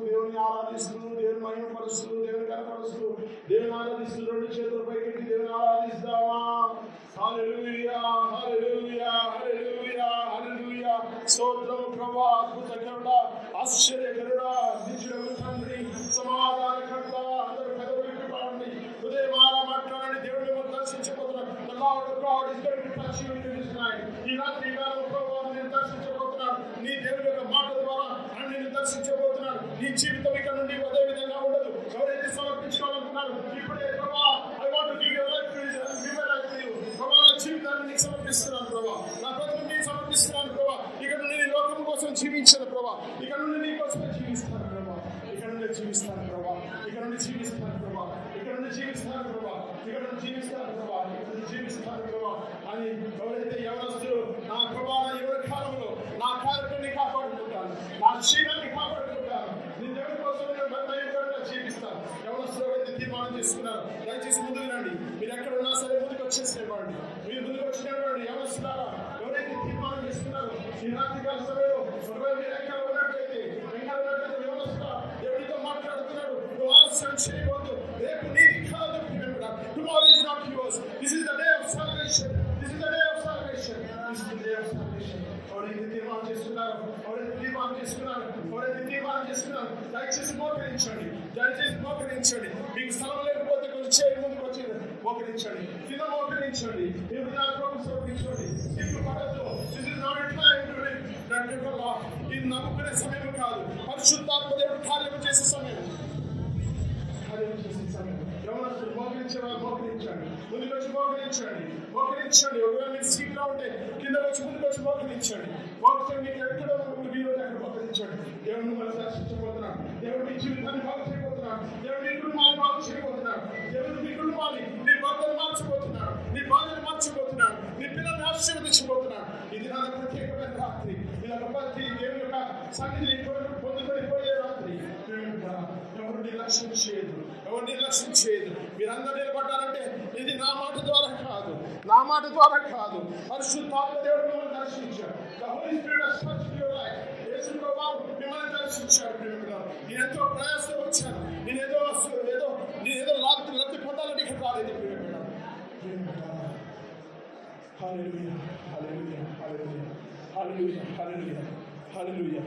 దేవుని ఆరాధిస్తూ దేవుని మహిమపరుస్తూ దేవుని కనపరుస్తూ దేవుని ఆరాధిస్తూ రెండు చేతుల పైకెత్తి దేవుని ఆరాధిస్తావా? హల్లెలూయా హల్లెలూయా హల్లెలూయా హల్లెలూయా. స్తోత్రం ప్రభువా, అద్భుతకరుడా, ఆశ్చర్యకరుడా, నిత్యుడగు తండ్రి, సమాధానకర్త. అందరూ పెదవులు పాడండి, హృదయమారా మాట్లాడండి. దేవుడు మిమ్మల్ని దర్శించబోతున్నాడు. The Lord of God is going to touch you this night. ఈ రాత్రి కాలం ప్రభువా నిన్ను దర్శించబోతున్నాడు. నీ దేవుడి యొక్క మాట ద్వారా ఆయన నిన్ను దర్శించబోతున్నాడు. నీ జీవితం ఇక్కడ నుండి అదే విధంగా ఉండదు. ఎవరైతే సమర్పించుకోవాలనుకున్నారు ఇప్పుడే ప్రభువా, I want to give your life to you. ప్రభువా, నా జీవితాన్ని నీకు సమర్పిస్తున్నాను ప్రభువా, నా బ్రతుకుని నీకు సమర్పిస్తున్నాను ప్రభువా. ఇక్కడ నుండి నీ లోకం కోసం జీవించను ప్రభువా, ఇక్కడ నుండి నీ కోసం జీవిస్తాను ప్రభువా, ఇక్కడ నుండి జీవిస్తాను ప్రభువా, ఇక్కడ నుండి జీవిస్తాను ప్రభువా, ఇక్కడ నుండి జీవిస్తాను ప్రభువా, ఇక్కడ నుండి జీవిస్తాను ప్రభువా, ఇక్కడ నుండి జీవిస్తాను ప్రభువా అని ఎవరైతే ఎవరొస్తూ నా ప్రభువా, నా ఎవరి కాలంలో నా కార్యక్రమాన్ని కాపాడుకుంటాను, నా శీలాన్ని కాపాడుకుంటాను, నీ దేవుడి కోసం జీవిస్తాను. ఎవరొస్తూ ఎవరైతే తీర్మానం చేసుకున్నారు దయచేసి ముందుకు రండి. మీరు ఎక్కడ ఉన్నా సరే ముందుకు వచ్చేసేవాడి, మీరు ముందుకు వచ్చినవాడి ఎవరుస్తున్నారా? ఎవరైతే తీర్మానం చేసుకున్నారు ఈ రాత్రి కాల సమయంలో మీరు ఎక్కడ ఉన్నట్లయితే ఎవరొస్తున్నా ఎవరితో మాట్లాడుతున్నాడు, నువ్వు ఆలస్యం చేయవద్దు. రేపు నీది కాదు. Tomorrow is not yours. This is the day of salvation. This is the day of salvation. This is the day of salvation. ఎవరైతే తీర్మానం చేస్తున్నారు, ఎవరైతే తీర్మానం చేస్తున్నారు, ఎవరైతే తీర్మానం చేస్తున్నారు దయచేసి మోకరించండి, దయచేసి మోకరించండి. మీకు స్థలం లేకపోతే కొంచెం చేయి ముందుకు వచ్చి మోకరించండి, కింద మోకరించండి, ఈ విధానం సమర్పించండి. సిగ్గు పడద్దు. This is not a time to live that people laugh. ఇది నమ్ముకునే సమయం కాదు, పరిశుద్ధాత్మ దేవుడు కార్యం చేసే సమయం, కార్యం చేసే సమయం. ఎవరు మోకరించేవారు మోకరించండి, ముందుకు వచ్చి మోకరించండి, మోకరించండి. ఒకవేళ మీరు సీట్లో ఉంటే కింద వచ్చి ముందుకు వచ్చి మోకరించండి. మోకరించండి, మీకు ఎక్కడ వీలు అక్కడ మోకరించండి. దేవుడు మిమ్మల్ని దర్శించబోతున్నాడు. దేవుడు మీ జీవితాన్ని బాగు చేయబోతున్నాడు. దేవుడు మీ కుటుంబాన్ని బాగు చేయబోతున్నాడు. దేవుడు మీ కుటుంబాన్ని, నీ భర్తను మార్చిపోతున్నాడు, నీ భార్యను మార్చిపోతున్నాడు, నీ పిల్లల్ని ఆశీర్వదించబోతున్నాడు. ఇది నా ప్రత్యేకమైన రాత్రి. ఇలా ప్రతి దేవుని యొక్క సన్నిధిని పొందుకొని పోయే రాత్రి. ఎవరు నిర్లక్ష్యం చేయదు, ఎవరు నిర్లక్ష్యం చేయదు. మీరందరూ నిలబడ్డారంటే ఇది నా మాట ద్వారా కాదు, నా మాట ద్వారా కాదు, పరిశుద్ధాత్మ దేవుడు మిమ్మల్ని దర్శించాడు. The Holy Spirit has touched your life. యేసు ప్రభువు మిమ్మల్ని దర్శించాడు. నేను ఎంతో ప్రయాసం వచ్చాను, నేనేదో లబ్ధి పొందాలని ఇక్కడ రాలేదు. హల్లెలూయా హల్లెలూయా హల్లెలూయా హల్లెలూయా హల్లెలూయా హల్లెలూయా.